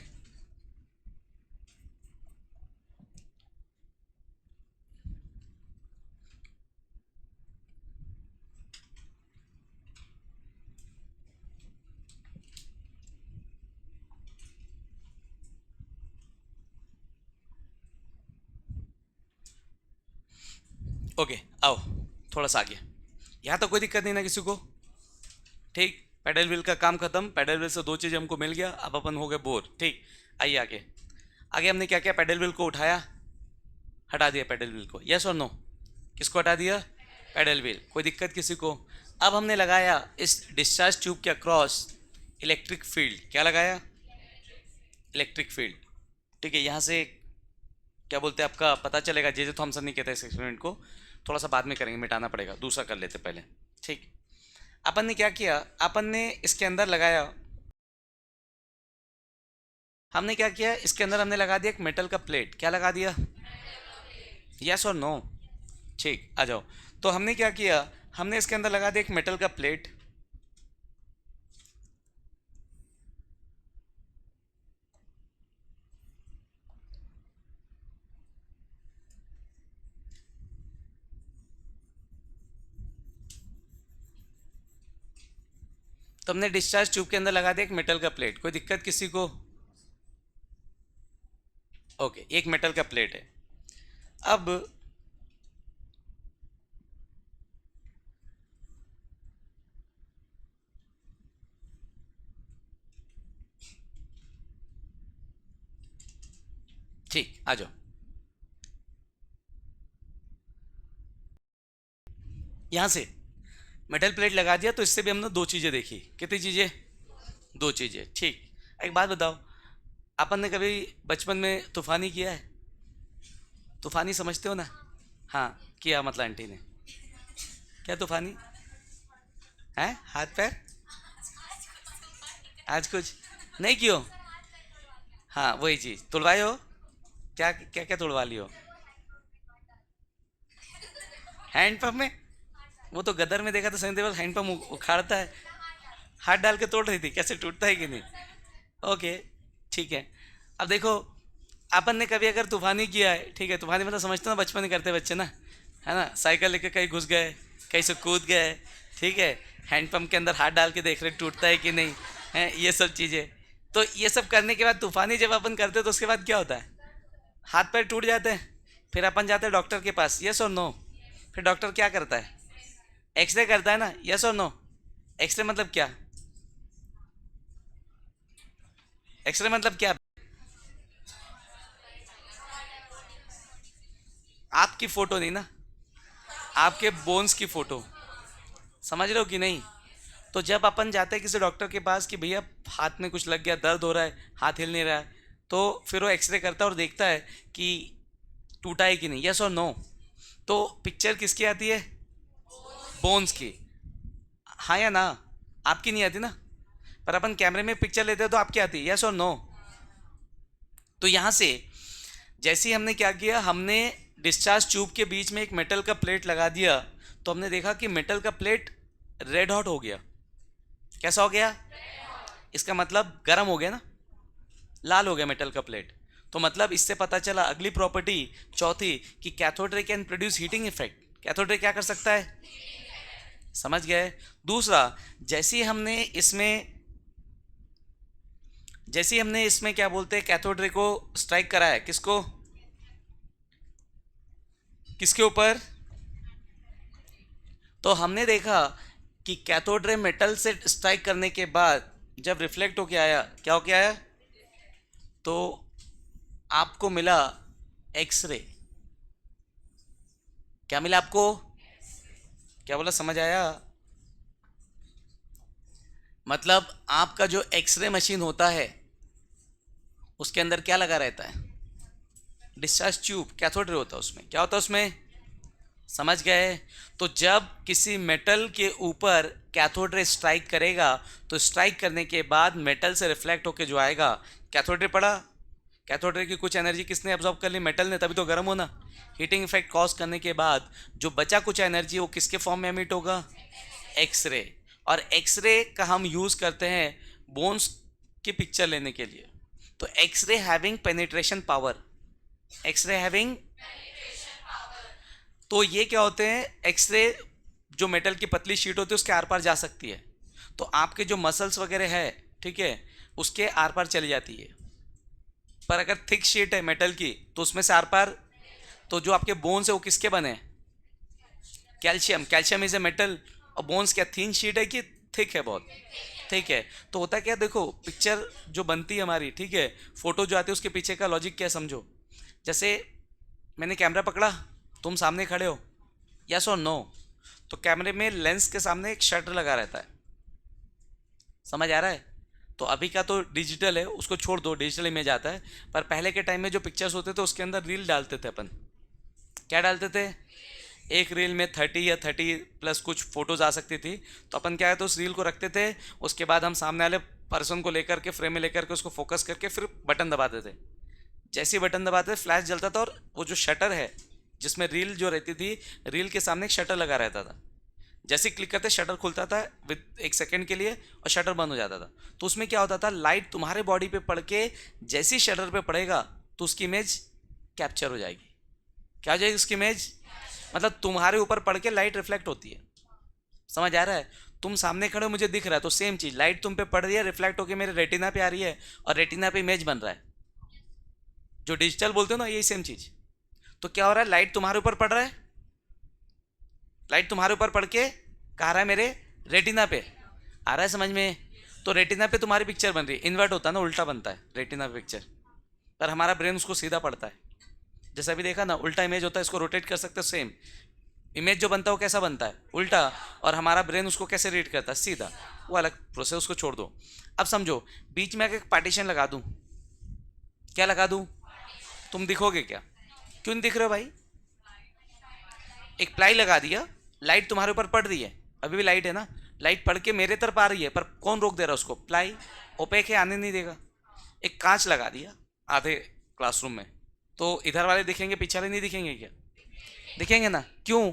ओके आओ थोड़ा सा आगे, यहाँ तो कोई दिक्कत नहीं ना किसी को? ठीक, पैडल व्हील का काम खत्म, पैडल व्हील से दो चीज़ हमको मिल गया, अब अपन हो गए बोर। ठीक, आइए आगे। आगे हमने क्या किया? पैडल व्हील को उठाया, हटा दिया पैडल व्हील को, यस और नो? किसको हटा दिया? Paddle wheel. कोई दिक्कत किसी को? अब हमने लगाया इस डिस्चार्ज ट्यूब के अक्रॉस इलेक्ट्रिक फील्ड। क्या लगाया? Electric field. ठीक है, यहाँ से क्या बोलते हैं आपका पता चलेगा, जे जे थॉमसन नहीं कहता इस एक्सपेरिमेंट को, थोड़ा सा बाद में करेंगे, मिटाना पड़ेगा, दूसरा कर लेते पहले। ठीक, अपन ने क्या किया? अपन ने इसके अंदर लगाया, हमने क्या किया इसके अंदर? हमने लगा दिया एक मेटल का प्लेट। क्या लगा दिया? यस और नो? ठीक, आ जाओ। तो हमने क्या किया? हमने इसके अंदर लगा दिया एक मेटल का प्लेट। तो हमने डिस्चार्ज ट्यूब के अंदर लगा दिया एक मेटल का प्लेट। कोई दिक्कत किसी को? ओके, एक मेटल का प्लेट है। अब ठीक, आ जाओ। यहां से मेटल प्लेट लगा दिया, तो इससे भी हमने दो चीजें देखी। कितनी चीजें? दो चीजें। ठीक, एक बात बताओ, अपन ने कभी बचपन में तूफानी किया है? तूफानी समझते हो ना? हाँ, किया मतलब आंटी ने। क्या तूफानी है? हाथ पैर? आज कुछ नहीं कियो? हाँ, वही चीज तुड़वाए हो? क्या क्या क्या तुड़वा लियो? हैंड पंप में? वो तो गदर में देखा था सनी देओल हैंड पंप उखाड़ता है, हाथ डाल के तोड़ रही थी, कैसे टूटता है कि नहीं। ओके, ठीक है। अब देखो, अपन ने कभी अगर तूफानी किया है, ठीक है, तूफानी मतलब समझते हो ना, बचपन में करते बच्चे ना, है ना, साइकिल लेके कहीं घुस गए, कहीं से कूद गए, ठीक है, हैंडपम्प के अंदर हाथ डाल के देख रहे टूटता है कि नहीं है, ये सब चीज़ें। तो ये सब करने के बाद तूफानी जब अपन करते हैं तो उसके बाद क्या होता है? हाथ पैर टूट जाते हैं, फिर अपन जाते हैं डॉक्टर के पास, यस और नो? फिर डॉक्टर क्या करता है? एक्सरे करता है ना, यस और नो? एक्सरे मतलब क्या? एक्सरे मतलब क्या? आपकी फोटो नहीं ना, आपके बोन्स की फोटो। समझ रहे हो कि नहीं? तो जब अपन जाते हैं किसी डॉक्टर के पास कि भैया हाथ में कुछ लग गया, दर्द हो रहा है, हाथ हिल नहीं रहा है, तो फिर वो एक्सरे करता है और देखता है कि टूटा है कि नहीं, यस और नो? तो पिक्चर किसकी आती है? बोन्स की। हाँ या ना? आपकी नहीं आती ना, पर अपन कैमरे में पिक्चर लेते हैं तो आपकी आती है, यस और नो? तो यहाँ से जैसे ही हमने क्या किया, हमने डिस्चार्ज ट्यूब के बीच में एक मेटल का प्लेट लगा दिया, तो हमने देखा कि मेटल का प्लेट रेड हॉट हो गया। कैसा हो गया? इसका मतलब गर्म हो गया ना, लाल हो गया मेटल का प्लेट। तो मतलब इससे पता चला अगली प्रॉपर्टी, चौथी, कि cathode ray can produce heating effect. Cathode ray क्या कर सकता है? समझ गए? दूसरा, जैसे ही हमने इसमें क्या बोलते हैं, कैथोड रे को स्ट्राइक करा है, किसको? किसके ऊपर? तो हमने देखा कि कैथोड रे मेटल से स्ट्राइक करने के बाद जब रिफ्लेक्ट होके आया, क्या होके आया? तो आपको मिला एक्सरे। क्या मिला आपको? क्या बोला, समझ आया? मतलब आपका जो एक्सरे मशीन होता है उसके अंदर क्या लगा रहता है? डिस्चार्ज ट्यूब, कैथोड रे होता है उसमें। क्या होता है उसमें? समझ गए? तो जब किसी मेटल के ऊपर कैथोड रे स्ट्राइक करेगा, तो स्ट्राइक करने के बाद मेटल से रिफ्लेक्ट होकर जो आएगा, कैथोड रे पड़ा, कैथोड रे की कुछ एनर्जी किसने एब्जॉर्ब कर ली? मेटल ने, तभी तो गर्म होना। हीटिंग इफेक्ट कॉज करने के बाद जो बचा कुछ एनर्जी वो किसके फॉर्म में एमिट होगा? एक्सरे। और एक्सरे का हम यूज करते हैं बोन्स की पिक्चर लेने के लिए। तो x ray having penetration power, x ray having, तो ये क्या होते हैं? एक्सरे जो मेटल की पतली शीट होती है उसके आर पार जा सकती है, तो आपके जो मसल्स वगैरह है, ठीक है, उसके आर पार चली जाती है। पर अगर थिक शीट है मेटल की तो उसमें से आर पार, तो जो आपके बोन्स है वो किसके बने? Calcium, calcium is a metal. और बोन्स क्या थीन शीट है कि थिक है? बहुत थिक है। तो होता क्या, देखो पिक्चर जो बनती है हमारी, ठीक है, फोटो जो आती है उसके पीछे का लॉजिक क्या है समझो। जैसे मैंने कैमरा पकड़ा, तुम सामने खड़े हो, यस और नो, तो कैमरे में लेंस के सामने एक शटर लगा रहता है, समझ आ रहा है? तो अभी का तो डिजिटल है, उसको छोड़ दो, डिजिटल इमेज आता है। पर पहले के टाइम में जो पिक्चर्स होते थे उसके अंदर रील डालते थे अपन। क्या डालते थे? एक रील में 30 या 30+ कुछ फोटोज आ सकती थी। तो अपन क्या है, तो उस रील को रखते थे, उसके बाद हम सामने वाले पर्सन को लेकर के फ्रेम में लेकर के उसको फोकस करके फिर बटन दबाते थे। जैसे ही बटन दबाते थे फ्लैश जलता था, और वो जो शटर है जिसमें रील जो रहती थी, रील के सामने एक शटर लगा रहता था। जैसे ही क्लिक करते शटर खुलता था विद 1 सेकंड के लिए, और शटर बंद हो जाता था। तो उसमें क्या होता था, लाइट तुम्हारे बॉडी पे पड़ के जैसे ही शटर पे पड़ेगा तो उसकी इमेज कैप्चर हो जाएगी। क्या हो जाएगी उसकी इमेज? मतलब तुम्हारे ऊपर पड़ के लाइट रिफ्लेक्ट होती है, समझ आ रहा है? तुम सामने खड़े हो, मुझे दिख रहा है, तो सेम चीज, लाइट तुम पे पड़ रही है, रिफ्लेक्ट होकर मेरे रेटिना पे आ रही है, और रेटिना पे इमेज बन रहा है। जो डिजिटल बोलते हो ना, यही सेम चीज। तो क्या हो रहा है, लाइट तुम्हारे ऊपर पड़ रहा है, लाइट तुम्हारे ऊपर पड़ के कहा रहा है मेरे रेटिना पे, आ रहा है समझ में? तो रेटिना पे तुम्हारी पिक्चर बन रही है, इन्वर्ट होता है ना, उल्टा बनता है रेटिना पे पिक्चर, पर हमारा ब्रेन उसको सीधा पड़ता है। जैसा अभी देखा ना, उल्टा इमेज होता है, इसको रोटेट कर सकते हो, सेम इमेज जो बनता है वो कैसा बनता है? उल्टा। और हमारा ब्रेन उसको कैसे रीड करता है? सीधा। वो अलग प्रोसेस, उसको छोड़ दो। अब समझो, बीच में एक पार्टीशन लगा दूं, क्या लगा दूं? तुम दिखोगे क्या? क्यों नहीं दिख रहे हो भाई? एक प्लाई लगा दिया, लाइट तुम्हारे ऊपर पड़ रही है, अभी भी लाइट है ना, लाइट पड़ के मेरे तरफ आ रही है, पर कौन रोक दे रहा है उसको? प्लाई। ओपेक है, आने नहीं देगा। एक कांच लगा दिया आधे क्लासरूम में, तो इधर वाले दिखेंगे, पीछे वाले नहीं दिखेंगे क्या? दिखेंगे ना। क्यों?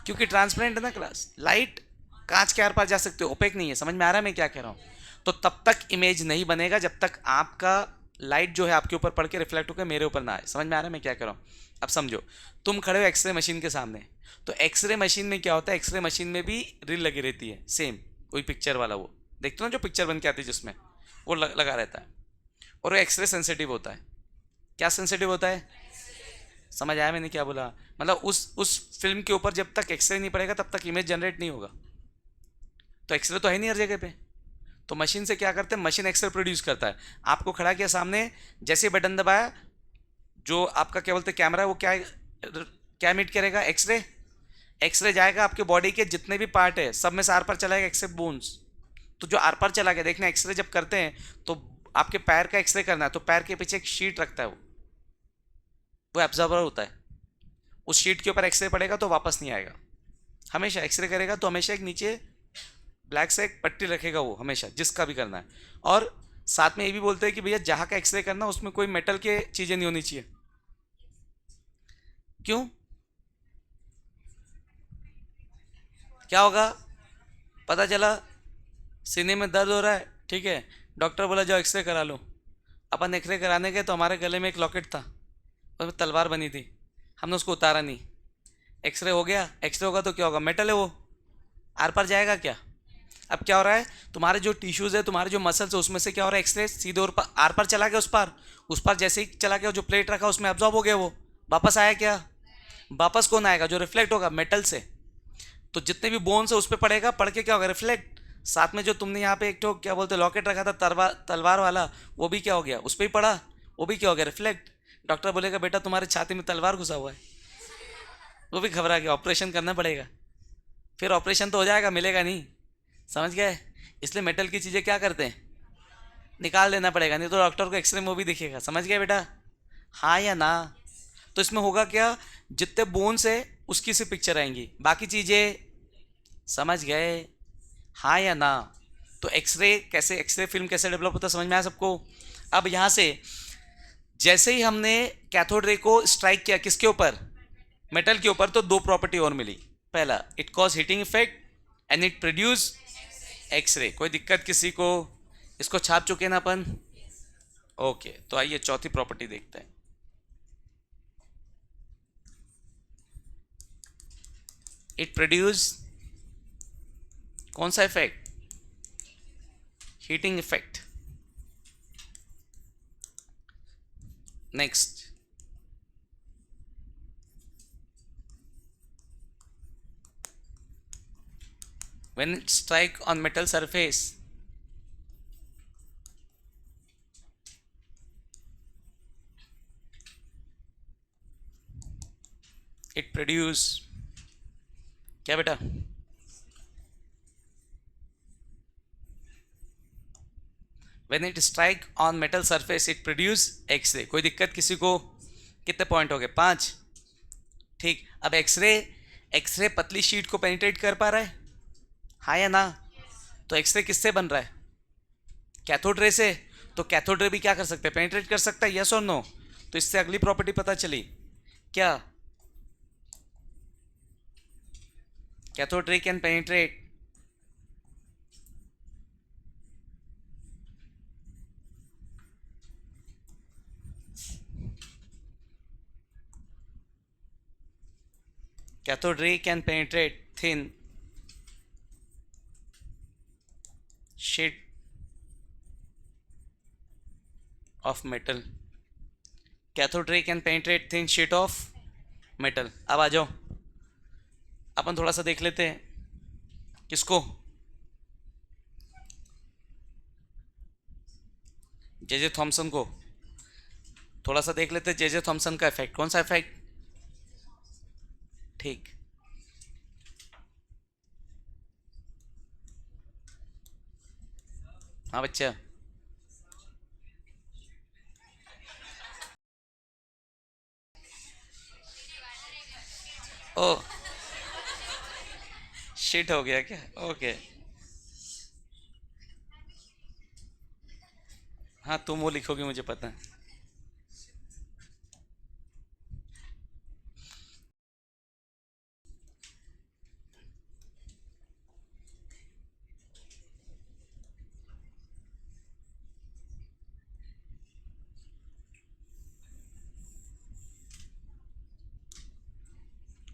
क्योंकि ट्रांसपेरेंट है ना क्लास, लाइट कांच के आर पार जा सकते हो, ओपेक नहीं है। समझ में आ रहा है मैं क्या कह रहा हूँ? तो तब तक इमेज नहीं बनेगा जब तक आपका लाइट जो है आपके ऊपर पड़ के रिफ्लेक्ट होकर मेरे ऊपर ना आए। समझ में आ रहा है मैं क्या कह रहा हूँ? अब समझो, तुम खड़े हो एक्सरे मशीन के सामने, तो एक्सरे मशीन में क्या होता है, एक्सरे मशीन में भी रील लगी रहती है, सेम वही पिक्चर वाला, वो देखते हो ना जो पिक्चर बन के आती है जिसमें वो लगा रहता है, और वो एक्सरे सेंसिटिव होता है। क्या सेंसिटिव होता है? समझ आया मैंने क्या बोला? मतलब उस फिल्म के ऊपर जब तक एक्सरे नहीं पड़ेगा तब तक इमेज जनरेट नहीं होगा। तो एक्सरे तो है नहीं हर जगह पे, तो मशीन से क्या करते हैं, मशीन एक्सरे प्रोड्यूस करता है। आपको खड़ा किया सामने, जैसे बटन दबाया, जो आपका क्या बोलते हैं कैमरा है, वो क्या इमिट करेगा? एक्सरे। एक्सरे जाएगा आपके बॉडी के जितने भी पार्ट है सब में से आर पार चलाएगा एक्सेप्ट बोन्स। तो जो आर पार चला गया, देखना एक्सरे जब करते हैं तो आपके पैर का एक्सरे करना है, तो पैर के पीछे एक शीट रखता है, वो एब्जॉर्बर होता है, उस शीट के ऊपर एक्सरे पड़ेगा तो वापस नहीं आएगा। हमेशा एक्सरे करेगा तो हमेशा एक नीचे ब्लैक से एक पट्टी रखेगा, वो हमेशा जिसका भी करना है। और साथ में ये भी बोलते हैं कि भैया जहाँ का एक्सरे करना उसमें कोई मेटल के चीज़ें नहीं होनी चाहिए। क्यों? क्या होगा? पता चला सीने में दर्द हो रहा है, ठीक है, डॉक्टर बोला जाओ एक्सरे करा लो। अपन एक्सरे कराने गए तो हमारे गले में एक लॉकेट था, उसमें तलवार बनी थी, हमने उसको उतारा नहीं। एक्सरे हो गया, एक्सरे होगा तो क्या होगा, मेटल है वो, आर पार जाएगा क्या? अब क्या हो रहा है, तुम्हारे जो टिश्यूज है, तुम्हारे जो मसल्स है, उसमें से क्या हो रहा है, एक्सरे सीधे और आर पार चला गया, उस पार जैसे ही चला गया, जो प्लेट रखा उसमें एब्जॉर्ब हो गया, वो वापस आया क्या? वापस कौन आएगा? जो रिफ्लेक्ट होगा मेटल से। तो जितने भी बोन्स है उस पर पड़ेगा, पड़ के क्या होगा, रिफ्लेक्ट। साथ में जो तुमने यहाँ पे एक तो क्या बोलते लॉकेट रखा था तलवार वाला, वो भी क्या हो गया, उस पर ही पड़ा, वो भी क्या हो गया, रिफ्लेक्ट। डॉक्टर बोलेगा बेटा तुम्हारे छाती में तलवार घुसा हुआ है, वो भी घबरा गया, ऑपरेशन करना पड़ेगा। फिर ऑपरेशन तो हो जाएगा, मिलेगा नहीं, समझ गए? इसलिए मेटल की चीज़ें क्या करते हैं, निकाल देना पड़ेगा, नहीं तो डॉक्टर को एक्सरे में वो भी दिखेगा। समझ गए बेटा? हाँ या ना? तो इसमें होगा क्या, जितने बोन्स है उसकी से पिक्चर आएंगी, बाकी चीज़ें, समझ गए? हाँ या ना? तो एक्सरे कैसे, एक्सरे फिल्म कैसे डेवलप होता है, समझ में आया सबको? अब यहाँ से जैसे ही हमने कैथोड रे को स्ट्राइक किया किसके ऊपर, मेटल के ऊपर, तो दो प्रॉपर्टी और मिली। पहला, it cause heating effect and it produce x ray. कोई दिक्कत किसी को? इसको छाप चुके ना अपन? ओके, तो आइए चौथी प्रॉपर्टी देखते हैं। इट प्रोड्यूस कौन सा effect? Heating effect. Next, when it strike on metal surface, it produce क्या बेटा? when it strike on metal surface it produce x-ray। कोई दिक्कत किसी को? कितने पॉइंट हो गए? 5। ठीक, अब एक्सरे, एक्सरे पतली शीट को पेनिट्रेट कर पा रहा है, हाँ या ना? तो एक्सरे किससे बन रहा है? कैथोड रे से। तो कैथोड रे भी क्या कर सकते हैं? पेनिट्रेट कर सकता है, यस और नो? तो इससे अगली प्रॉपर्टी पता चली क्या? Cathode ray can penetrate cathode ray can penetrate thin sheet of metal। cathode ray can penetrate thin sheet of metal। अब आ जाओ, अपन थोड़ा सा देख लेते हैं किसको, जे थॉमसन को। थोड़ा सा देख लेते हैं जे थॉमसन का इफेक्ट। कौन सा इफेक्ट? ठीक, हाँ बच्चा, ओ शिट हो गया क्या? ओके, हाँ तुम वो लिखोगे मुझे पता है।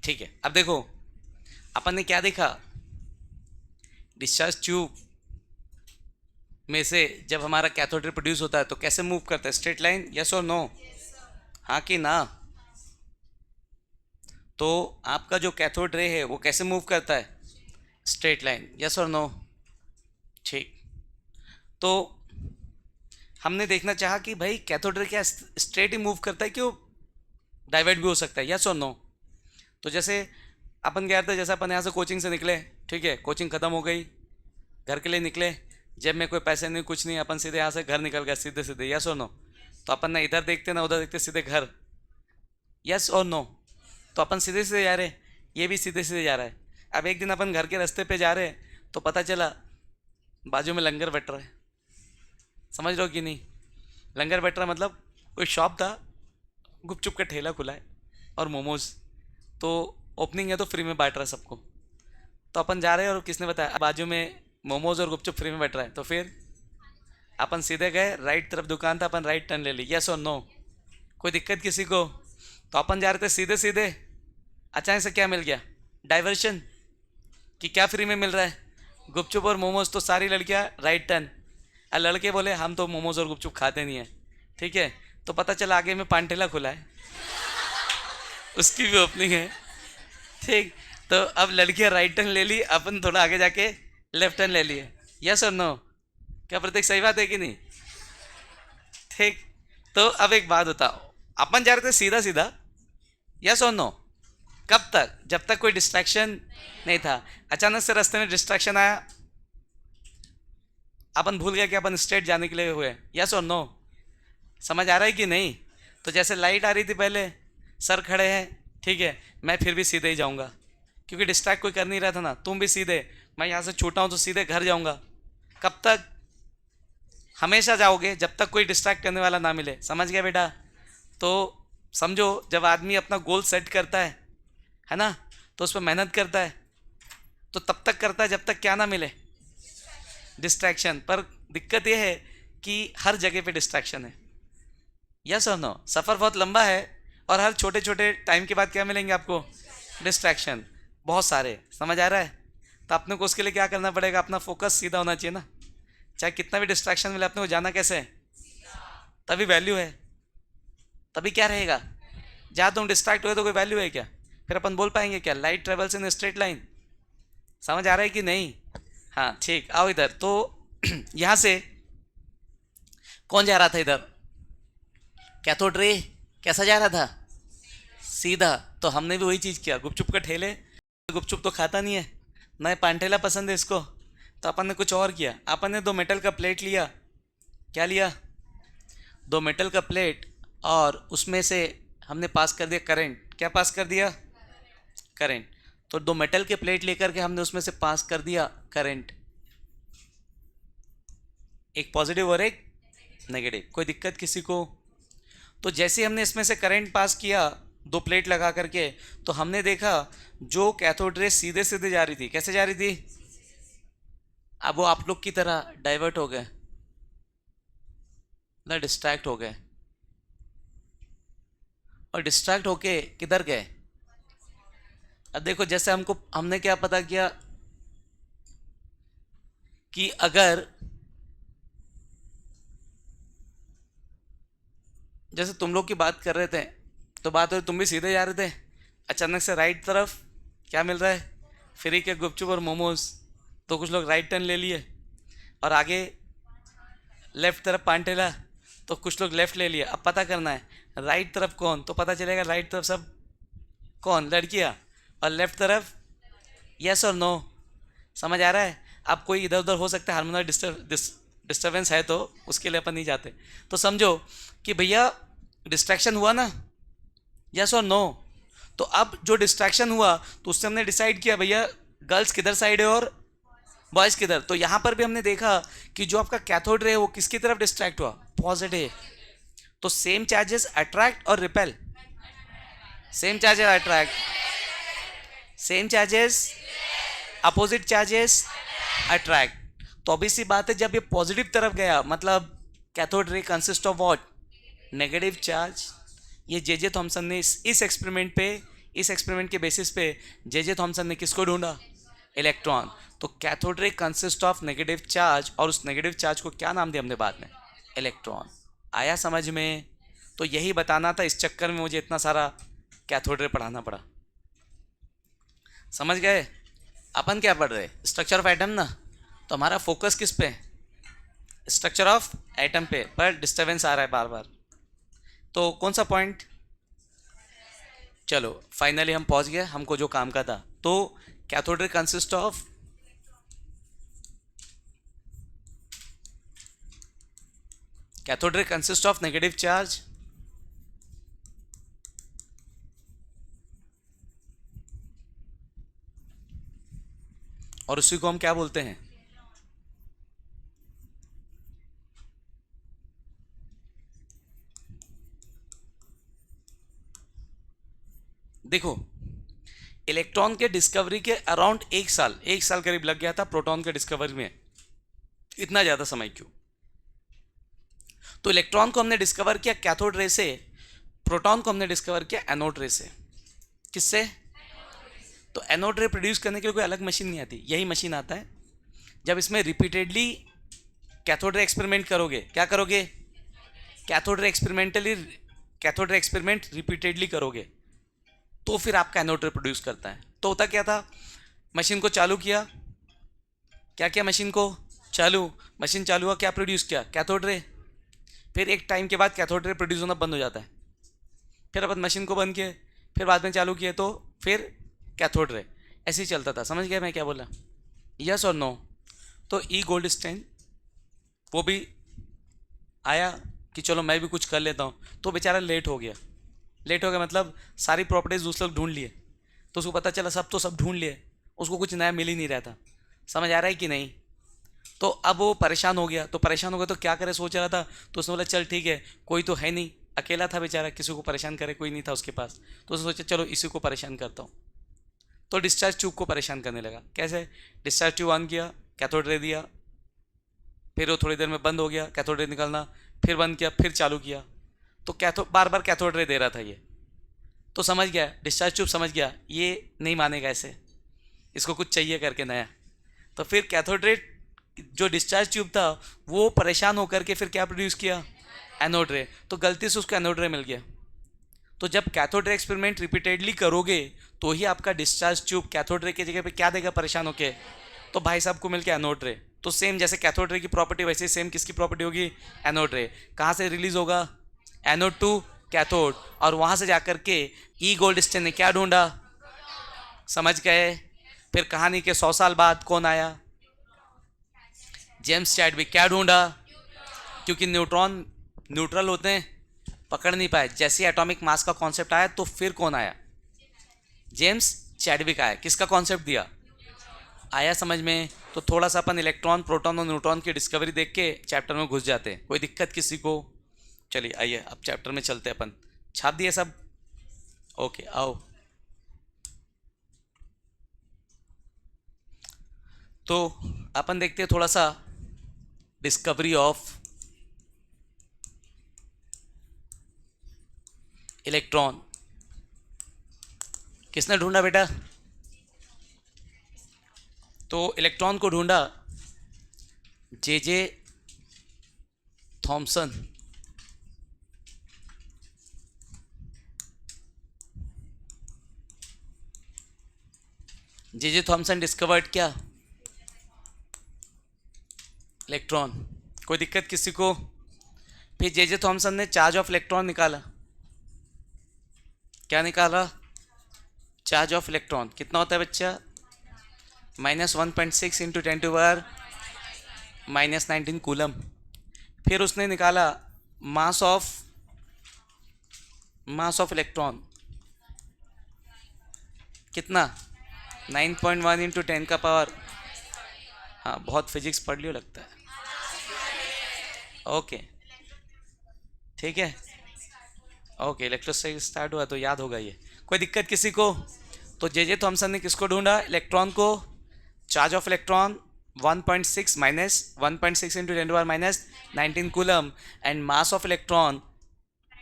ठीक है, अब देखो अपन ने क्या देखा, डिस्चार्ज ट्यूब में से जब हमारा कैथोड रे प्रोड्यूस होता है तो कैसे मूव करता है? स्ट्रेट लाइन, यस और नो? हाँ कि ना? तो आपका जो कैथोड रे है वो कैसे मूव करता है? स्ट्रेट लाइन, यस और नो? ठीक, तो हमने देखना चाहा कि भाई कैथोड रे क्या स्ट्रेट ही मूव करता है कि वो डाइवर्ट भी हो सकता है, यस और नो? तो जैसे अपन क्या था, जैसे अपन यहाँ से कोचिंग से निकले, ठीक है, कोचिंग ख़त्म हो गई, घर के लिए निकले, जेब में कोई पैसे नहीं, कुछ नहीं, अपन सीधे यहाँ से घर निकल गए सीधे सीधे, यस और नो? तो अपन ना इधर देखते ना उधर देखते, सीधे घर, यस और नो? तो अपन सीधे सीधे जा रहे, ये भी सीधे सीधे जा रहा है। अब एक दिन अपन घर के रास्ते पे जा रहे तो पता चला बाजू में लंगर बट रहा है, समझ रहे हो कि नहीं? लंगर बट रहा मतलब कोई शॉप था, गुपचुप का ठेला खुला है और मोमोज, तो ओपनिंग है तो फ्री में बांट रहा है सबको। तो अपन जा रहे हैं और किसने बताया बाजू में मोमोज और गुपचुप फ्री में बैठ रहा है, तो फिर अपन सीधे गए, राइट तरफ दुकान था, अपन राइट टर्न ले ली, यस और नो? कोई दिक्कत किसी को? तो अपन जा रहे थे सीधे सीधे, अचानक से क्या मिल गया? डाइवर्शन। कि क्या फ्री में मिल रहा है? गुपचुप और मोमोज। तो सारी लड़कियां राइट टर्न, और लड़के बोले हम तो मोमोज और गुपचुप खाते नहीं है, ठीक है? तो पता चला आगे में पान ठेला खुला है, उसकी भी ओपनिंग है, ठीक। तो अब लड़कियां राइट टर्न ले ली, अपन थोड़ा आगे जाके लेफ्ट टर्न ले लिए, यस और नो? क्या प्रतीक सही बात है कि नहीं? ठीक, तो अब एक बात बताओ, अपन जा रहे थे सीधा सीधा, यस और नो? कब तक? जब तक कोई डिस्ट्रैक्शन नहीं था। अचानक से रास्ते में डिस्ट्रैक्शन आया, अपन भूल गया कि अपन स्ट्रेट जाने के लिए हुए, यस और नो? समझ आ रहा है कि नहीं? तो जैसे लाइट आ रही थी पहले, सर खड़े हैं, ठीक है, मैं फिर भी सीधे ही जाऊंगा क्योंकि डिस्ट्रैक्ट कोई कर नहीं रहा था ना। तुम भी सीधे, मैं यहाँ से छूटा हूँ तो सीधे घर जाऊंगा। कब तक? हमेशा जाओगे जब तक कोई डिस्ट्रैक्ट करने वाला ना मिले, समझ गया बेटा? तो समझो जब आदमी अपना गोल सेट करता है ना, तो उस पर मेहनत करता है, तो तब तक करता है जब तक क्या ना मिले, डिस्ट्रैक्शन। पर दिक्कत यह है कि हर जगह पे डिस्ट्रैक्शन है। यस और नो? सफ़र बहुत लंबा है और हर छोटे छोटे टाइम के बाद क्या मिलेंगे आपको, डिस्ट्रैक्शन बहुत सारे। समझ आ रहा है? तो अपने को उसके लिए क्या करना पड़ेगा, अपना फोकस सीधा होना चाहिए ना। चाहे कितना भी डिस्ट्रैक्शन मिले, अपने को जाना कैसे है, तभी वैल्यू है, तभी क्या रहेगा। जहाँ तुम डिस्ट्रैक्ट हुए तो कोई वैल्यू है क्या? फिर अपन बोल पाएंगे क्या, light travels in straight line? समझ आ रहा है कि नहीं? हाँ ठीक, आओ इधर। तो यहाँ से कौन जा रहा था इधर, कैथोड रे कैसा जा रहा था, सीधा। तो हमने भी वही चीज़ किया, गुपचुप का ठेले, गुपचुप तो खाता नहीं है, नए पानठेला पसंद है इसको, तो अपन ने कुछ और किया। अपन ने 2 मेटल का प्लेट लिया, क्या लिया, 2 मेटल का प्लेट, और उसमें से हमने पास कर दिया करंट। क्या पास कर दिया, करंट। तो 2 मेटल के प्लेट लेकर के हमने उसमें से पास कर दिया करंट, एक पॉजिटिव और एक नेगेटिव। कोई दिक्कत किसी को? तो जैसे हमने इसमें से करंट पास किया 2 प्लेट लगा करके, तो हमने देखा जो कैथोड रे सीधे सीधे जा रही थी, कैसे जा रही थी, अब वो आप लोग की तरह डाइवर्ट हो गए, ना डिस्ट्रैक्ट हो गए। और डिस्ट्रैक्ट होके किधर गए? अब देखो, जैसे हमने क्या पता किया कि अगर जैसे तुम लोग की बात कर रहे थे, तो बात हो तुम भी सीधे जा रहे थे, अचानक से राइट तरफ क्या मिल रहा है, फ्री के गुपचुप और मोमोज, तो कुछ लोग राइट टर्न ले लिए, और आगे लेफ्ट तरफ पानटेला, तो कुछ लोग लेफ्ट ले लिए। अब पता करना है राइट तरफ कौन, तो पता चलेगा राइट तरफ सब कौन, लड़कियां, और लेफ्ट तरफ यस और नो। समझ आ रहा है? अब कोई इधर उधर हो सकता है, हार्मोनल डिस्टर्बेंस है, तो उसके लिए अपन नहीं जाते। तो समझो कि भैया डिस्ट्रैक्शन हुआ ना, यस और नो। तो अब जो डिस्ट्रैक्शन हुआ, तो उससे हमने डिसाइड किया भैया गर्ल्स किधर साइड है और बॉयज किधर। तो यहां पर भी हमने देखा कि जो आपका कैथोड रे है वो किसकी तरफ डिस्ट्रैक्ट हुआ, पॉजिटिव। तो सेम चार्जेस अट्रैक्ट और repel, same charges attract, same charges, opposite charges attract. तो अभी सी बात है, जब ये पॉजिटिव तरफ गया, मतलब cathode ray consist of what, negative charge. ये जे थॉमसन ने इस एक्सपेरिमेंट पे, इस एक्सपेरिमेंट के बेसिस पे जे थॉमसन ने किसको ढूंढा, इलेक्ट्रॉन। तो cathode ray consist of negative charge, और उस नेगेटिव चार्ज को क्या नाम दिया हमने बाद में, इलेक्ट्रॉन। आया समझ में? तो यही बताना था, इस चक्कर में मुझे इतना सारा कैथोड रे पढ़ाना पड़ा। समझ गए? अपन क्या पढ़ रहे, स्ट्रक्चर ऑफ एटम ना, तो हमारा फोकस किस पे, स्ट्रक्चर ऑफ एटम पे, पर डिस्टर्बेंस आ रहा है बार बार। तो कौन सा पॉइंट, चलो फाइनली हम पहुंच गए हमको जो काम का था। तो cathode ray consist of, cathode ray consist of negative charge और उसी को हम क्या बोलते हैं, देखो इलेक्ट्रॉन के डिस्कवरी के अराउंड 1 साल करीब लग गया था प्रोटॉन के डिस्कवरी में। इतना ज़्यादा समय क्यों? तो इलेक्ट्रॉन को हमने डिस्कवर किया कैथोड रे से, प्रोटॉन को हमने डिस्कवर किया एनोड रे से। किससे? तो एनोड रे प्रोड्यूस करने के लिए कोई अलग मशीन नहीं आती, यही मशीन आता है। जब इसमें रिपीटेडली कैथोड रे एक्सपेरिमेंट करोगे, क्या करोगे, कैथोड रे एक्सपेरिमेंट रिपीटेडली करोगे, तो फिर आपका एनोड रे प्रोड्यूस करता है। तो होता क्या था, मशीन को चालू किया, क्या किया, मशीन को चालू, मशीन चालू हुआ, क्या प्रोड्यूस किया, कैथोड रे। फिर एक टाइम के बाद कैथोड रे प्रोड्यूस होना बंद हो जाता है, फिर अपन मशीन को बंद किए, फिर बाद में चालू किए, तो फिर कैथोड रे। ऐसे ही चलता था। समझ गया मैं क्या बोला, यस और नो? तो ई गोल्डस्टाइन वो भी आया कि चलो मैं भी कुछ कर लेता हूँ, तो बेचारा लेट हो गया। लेट हो गया मतलब सारी प्रॉपर्टीज दूसरे लोग ढूंढ लिए, तो उसको पता चला सब ढूंढ लिए, उसको कुछ नया मिल ही नहीं रहा था। समझ आ रहा है कि नहीं? तो अब वो परेशान हो गया, तो क्या करे, सोच रहा था, तो उसने बोला चल ठीक है, कोई तो है नहीं, अकेला था बेचारा, किसी को परेशान करे कोई नहीं था उसके पास, तो उसने सोचा चलो इसी को परेशान करता हूँ। तो डिस्चार्ज ट्यूब को परेशान करने लगा। कैसे? डिस्चार्ज ट्यूब ऑन किया, कैथोड रे दिया, फिर वो थोड़ी देर में बंद हो गया कैथोड रे निकलना, फिर बंद किया, फिर चालू किया, तो बार बार कैथोड रे दे रहा था ये। तो समझ गया, डिस्चार्ज ट्यूब समझ गया ये नहीं मानेगा ऐसे, इसको कुछ चाहिए करके नया। तो फिर कैथोड रे जो डिस्चार्ज ट्यूब था वो परेशान होकर के फिर क्या प्रोड्यूस किया? एनोड रे। तो गलती से उसको एनोड रे मिल गया। तो जब कैथोड रे एक्सपेरिमेंट रिपीटेडली करोगे तो ही आपका डिस्चार्ज ट्यूब कैथोड रे की जगह पे क्या देगा परेशान होके? तो भाई साहब को मिल के एनोड रे। तो सेम जैसे कैथोड रे की प्रॉपर्टी वैसे सेम किसकी प्रॉपर्टी होगी? एनोड रे। कहाँ से रिलीज होगा? एनोड टू कैथोड, और वहां से जाकर के ई गोल्डस्टेन ने क्या ढूंढा? समझ गए? फिर कहानी के 100 साल बाद कौन आया? James Chadwick. क्या ढूंढा? क्योंकि न्यूट्रॉन न्यूट्रल होते हैं, पकड़ नहीं पाए। जैसे एटॉमिक मास का कॉन्सेप्ट आया तो फिर कौन आया? जेम्स चैडविक आया। किसका कॉन्सेप्ट दिया? आया समझ में? तो थोड़ा सा अपन इलेक्ट्रॉन, प्रोटॉन और न्यूट्रॉन की डिस्कवरी देख के चैप्टर में घुस जाते हैं। कोई दिक्कत किसी को? चलिए आइए अब चैप्टर में चलते हैं अपन। छाप दिए सब? ओके आओ। तो अपन देखते हैं थोड़ा सा डिस्कवरी ऑफ इलेक्ट्रॉन। किसने ढूंढा बेटा? तो इलेक्ट्रॉन को ढूंढा J Thomson. J Thomson discovered क्या? इलेक्ट्रॉन। कोई दिक्कत किसी को? फिर जे थॉमसन ने चार्ज ऑफ इलेक्ट्रॉन निकाला। क्या निकाला? Charge of electron. कितना होता है बच्चा? -1.6 इंटू 10⁻⁻19 कूलम। फिर उसने निकाला मास ऑफ इलेक्ट्रॉन। कितना? 9.1 इंटू 10 का पावर। हाँ बहुत फिजिक्स पढ़ लियो लगता है। ओके ठीक है। ओके इलेक्ट्रोस्टैटिक स्टार्ट हुआ तो याद होगा ये। कोई दिक्कत किसी को? तो जे थॉमसन ने किसको ढूंढा? इलेक्ट्रॉन को। Charge of electron 1.6 minus 1.6 into 10⁻⁻19 coulomb and mass of electron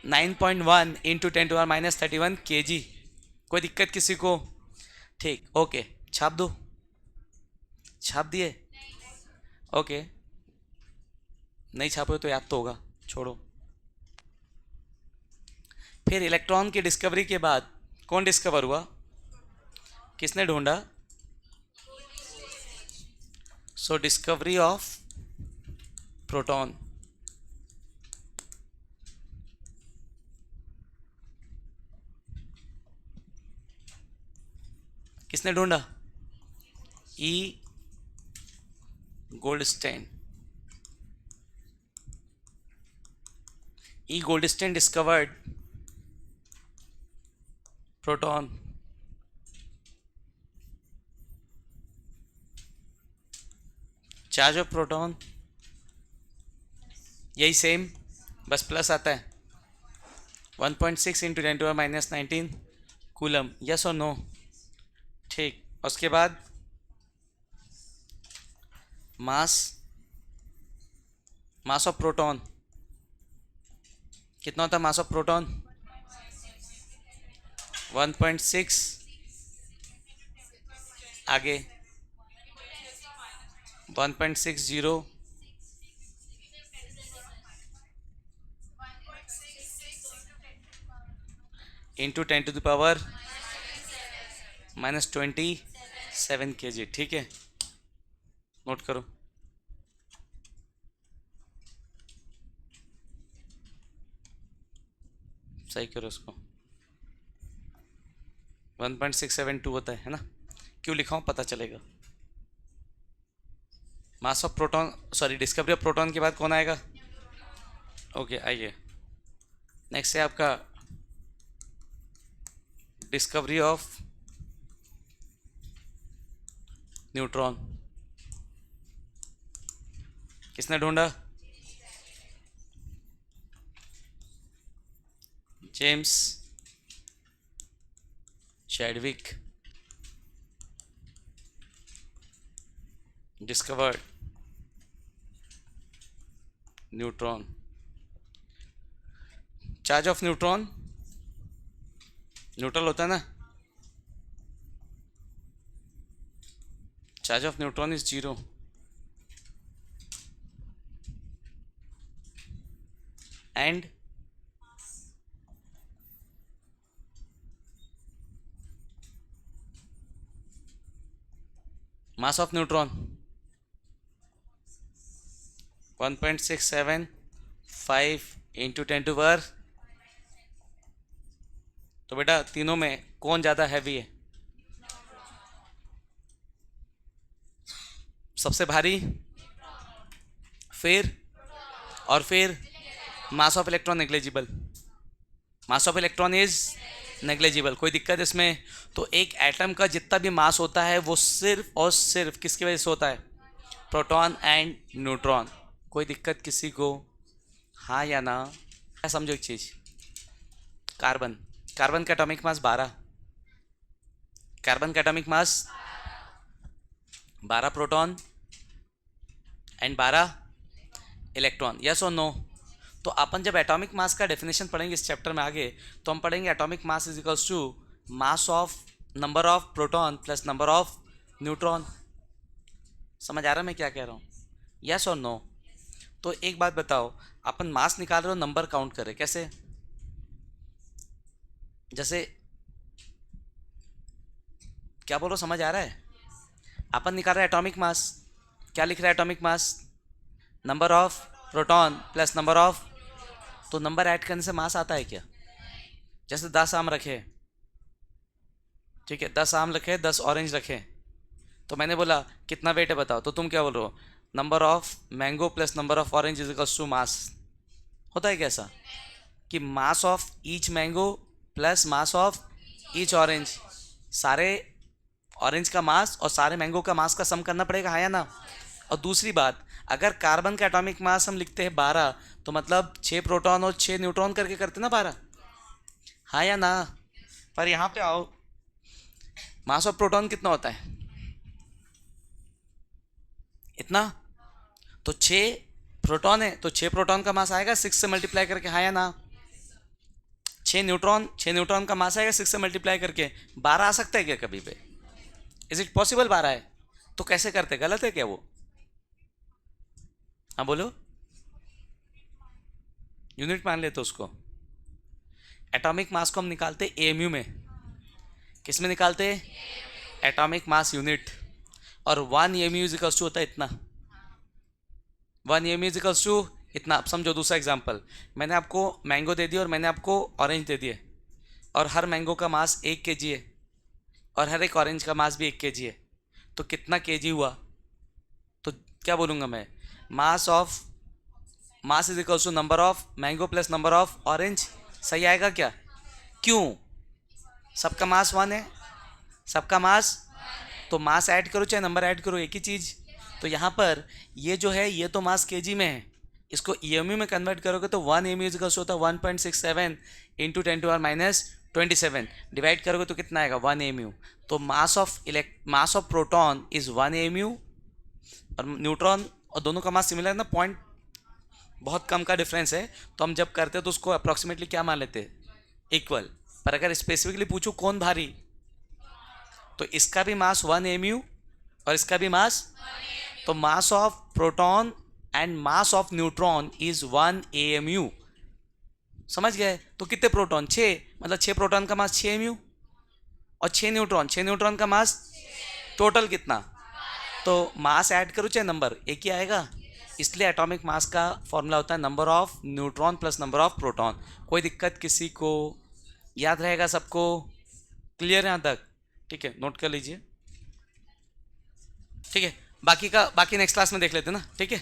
9.1 into 10⁻31 kg। कोई दिक्कत किसी को? ठीक ओके छाप दो। छाप दिए? ओके नहीं छापो तो याद तो होगा, छोड़ो। फिर इलेक्ट्रॉन की डिस्कवरी के बाद कौन डिस्कवर हुआ? किसने ढूंढा? So discovery of proton. किसने ढूंढा? E Goldstein. E Goldstein discovered proton. Charge of proton यही सेम, बस प्लस आता है 1.6 इंटू 10⁻⁻19 कूलम। यस और नो? ठीक। उसके बाद मास ऑफ प्रोटॉन कितना होता है? मास ऑफ प्रोटॉन 1.6, आगे 1.60 इंटू 10⁻⁻27 kg। ठीक है नोट करो। सही करो इसको। 1.672 होता है ना? क्यों लिखा हूँ पता चलेगा। Mass of proton, sorry discovery of proton के बाद कौन आएगा? ओके आइए नेक्स्ट है आपका डिस्कवरी ऑफ न्यूट्रॉन। किसने ढूंढा? James Chadwick discovered neutron. Charge of neutron neutral होता है ना, charge of neutron is 0 and mass of neutron 1.675 into 10 to power। तो बेटा तीनों में कौन ज़्यादा हैवी है? सबसे भारी, फिर और फिर mass of electron negligible, mass of electron is negligible. कोई दिक्कत इसमें? तो एक एटम का जितना भी मास होता है वो सिर्फ और सिर्फ किसकी वजह से होता है? Proton and neutron. कोई दिक्कत किसी को? हाँ या ना? क्या समझो एक चीज़, कार्बन, कार्बन का एटॉमिक मास 12, कार्बन का atomic mass 12 proton and 12 electron, yes और नो? तो अपन जब एटॉमिक मास का डेफिनेशन पढ़ेंगे इस चैप्टर में आगे, तो हम पढ़ेंगे atomic mass is equals to mass of number of proton plus number of neutron. समझ आ रहा है मैं क्या कह रहा हूँ? यस और नो? तो एक बात बताओ, अपन मास निकाल रहे हो, नंबर काउंट करें कैसे? जैसे क्या बोलो, समझ आ रहा है? अपन निकाल रहे हैं एटॉमिक मास, क्या लिख रहा है atomic mass? Number of proton plus number of, तो नंबर ऐड करने से मास आता है क्या? जैसे 10 आम रखे, ठीक है, 10 आम रखे, 10 ऑरेंज रखे, तो मैंने बोला कितना वेट है बताओ, तो तुम क्या बोल रहे हो? Number of mango plus number of orange is equals to mass. होता है कैसा कि mass of each mango plus mass of each orange, सारे ऑरेंज का मास और सारे मैंगो का मास का सम करना पड़ेगा, हाँ या ना? और दूसरी बात, अगर कार्बन का एटॉमिक मास हम लिखते हैं 12, तो मतलब 6 प्रोटॉन और 6 न्यूट्रॉन करके करते ना 12, हाँ या ना? पर यहाँ पे आओ, मास ऑफ प्रोटॉन कितना होता है? इतना, तो 6 प्रोटॉन है तो 6 प्रोटॉन का मास आएगा 6 से मल्टीप्लाई करके, हाँ या ना? 6 न्यूट्रॉन का मास आएगा 6 से मल्टीप्लाई करके, 12 आ सकता है क्या कभी पे? इज इट पॉसिबल 12 है? तो कैसे करते, गलत है क्या वो? हाँ बोलो, यूनिट मान लेते उसको। एटॉमिक मास को हम निकालते एएमयू में, किस में निकालते? Atomic mass unit. और 1 एएमयू इज इक्वल्स टू होता है इतना, 1 एएमयू इज इक्वल्स टू इतना। अब समझो दूसरा एग्जांपल, मैंने आपको मैंगो दे दिया और मैंने आपको ऑरेंज दे दिए, और हर मैंगो का मास 1 kg है और हर एक ऑरेंज का मास भी 1 kg है, तो कितना kg हुआ? तो क्या बोलूँगा मैं? Mass is equals to number of mango plus number of orange. सही आएगा क्या? क्यों? सबका मास 1 है, सबका मास, तो मास ऐड करो चाहे नंबर ऐड करो, एक ही चीज़। तो यहाँ पर ये जो है ये तो मास केजी में है, इसको ईएमयू में कन्वर्ट करोगे तो 1 एमयू इज इक्वल्स होता है 1.67 इंटू 10⁻⁻⁻⁻, डिवाइड करोगे तो कितना आएगा? 1 एमयू। तो mass of proton is 1 MU, और न्यूट्रॉन और दोनों का मास सिमिलर है ना, पॉइंट बहुत कम का डिफरेंस है, तो हम जब करते हैं तो उसको अप्रॉक्सीमेटली क्या मान लेते हैं? इक्वल। पर अगर स्पेसिफिकली पूछूं कौन भारी, तो इसका भी मास 1 एमयू और इसका भी मास, तो mass of proton and mass of neutron is 1 MU. समझ गए? तो कितने प्रोटॉन? 6, मतलब 6 प्रोटॉन का मास 6 एमयू और 6 न्यूट्रॉन का मास टोटल कितना? तो मास ऐड करो चाहे नंबर, एक ही आएगा। इसलिए एटॉमिक मास का फॉर्मूला होता है number of neutron plus number of proton. कोई दिक्कत किसी को? याद रहेगा सबको? क्लियर है यहाँ तक? ठीक है, नोट कर लीजिए। ठीक है, बाकी नेक्स्ट क्लास में देख लेते हैं ना, ठीक है।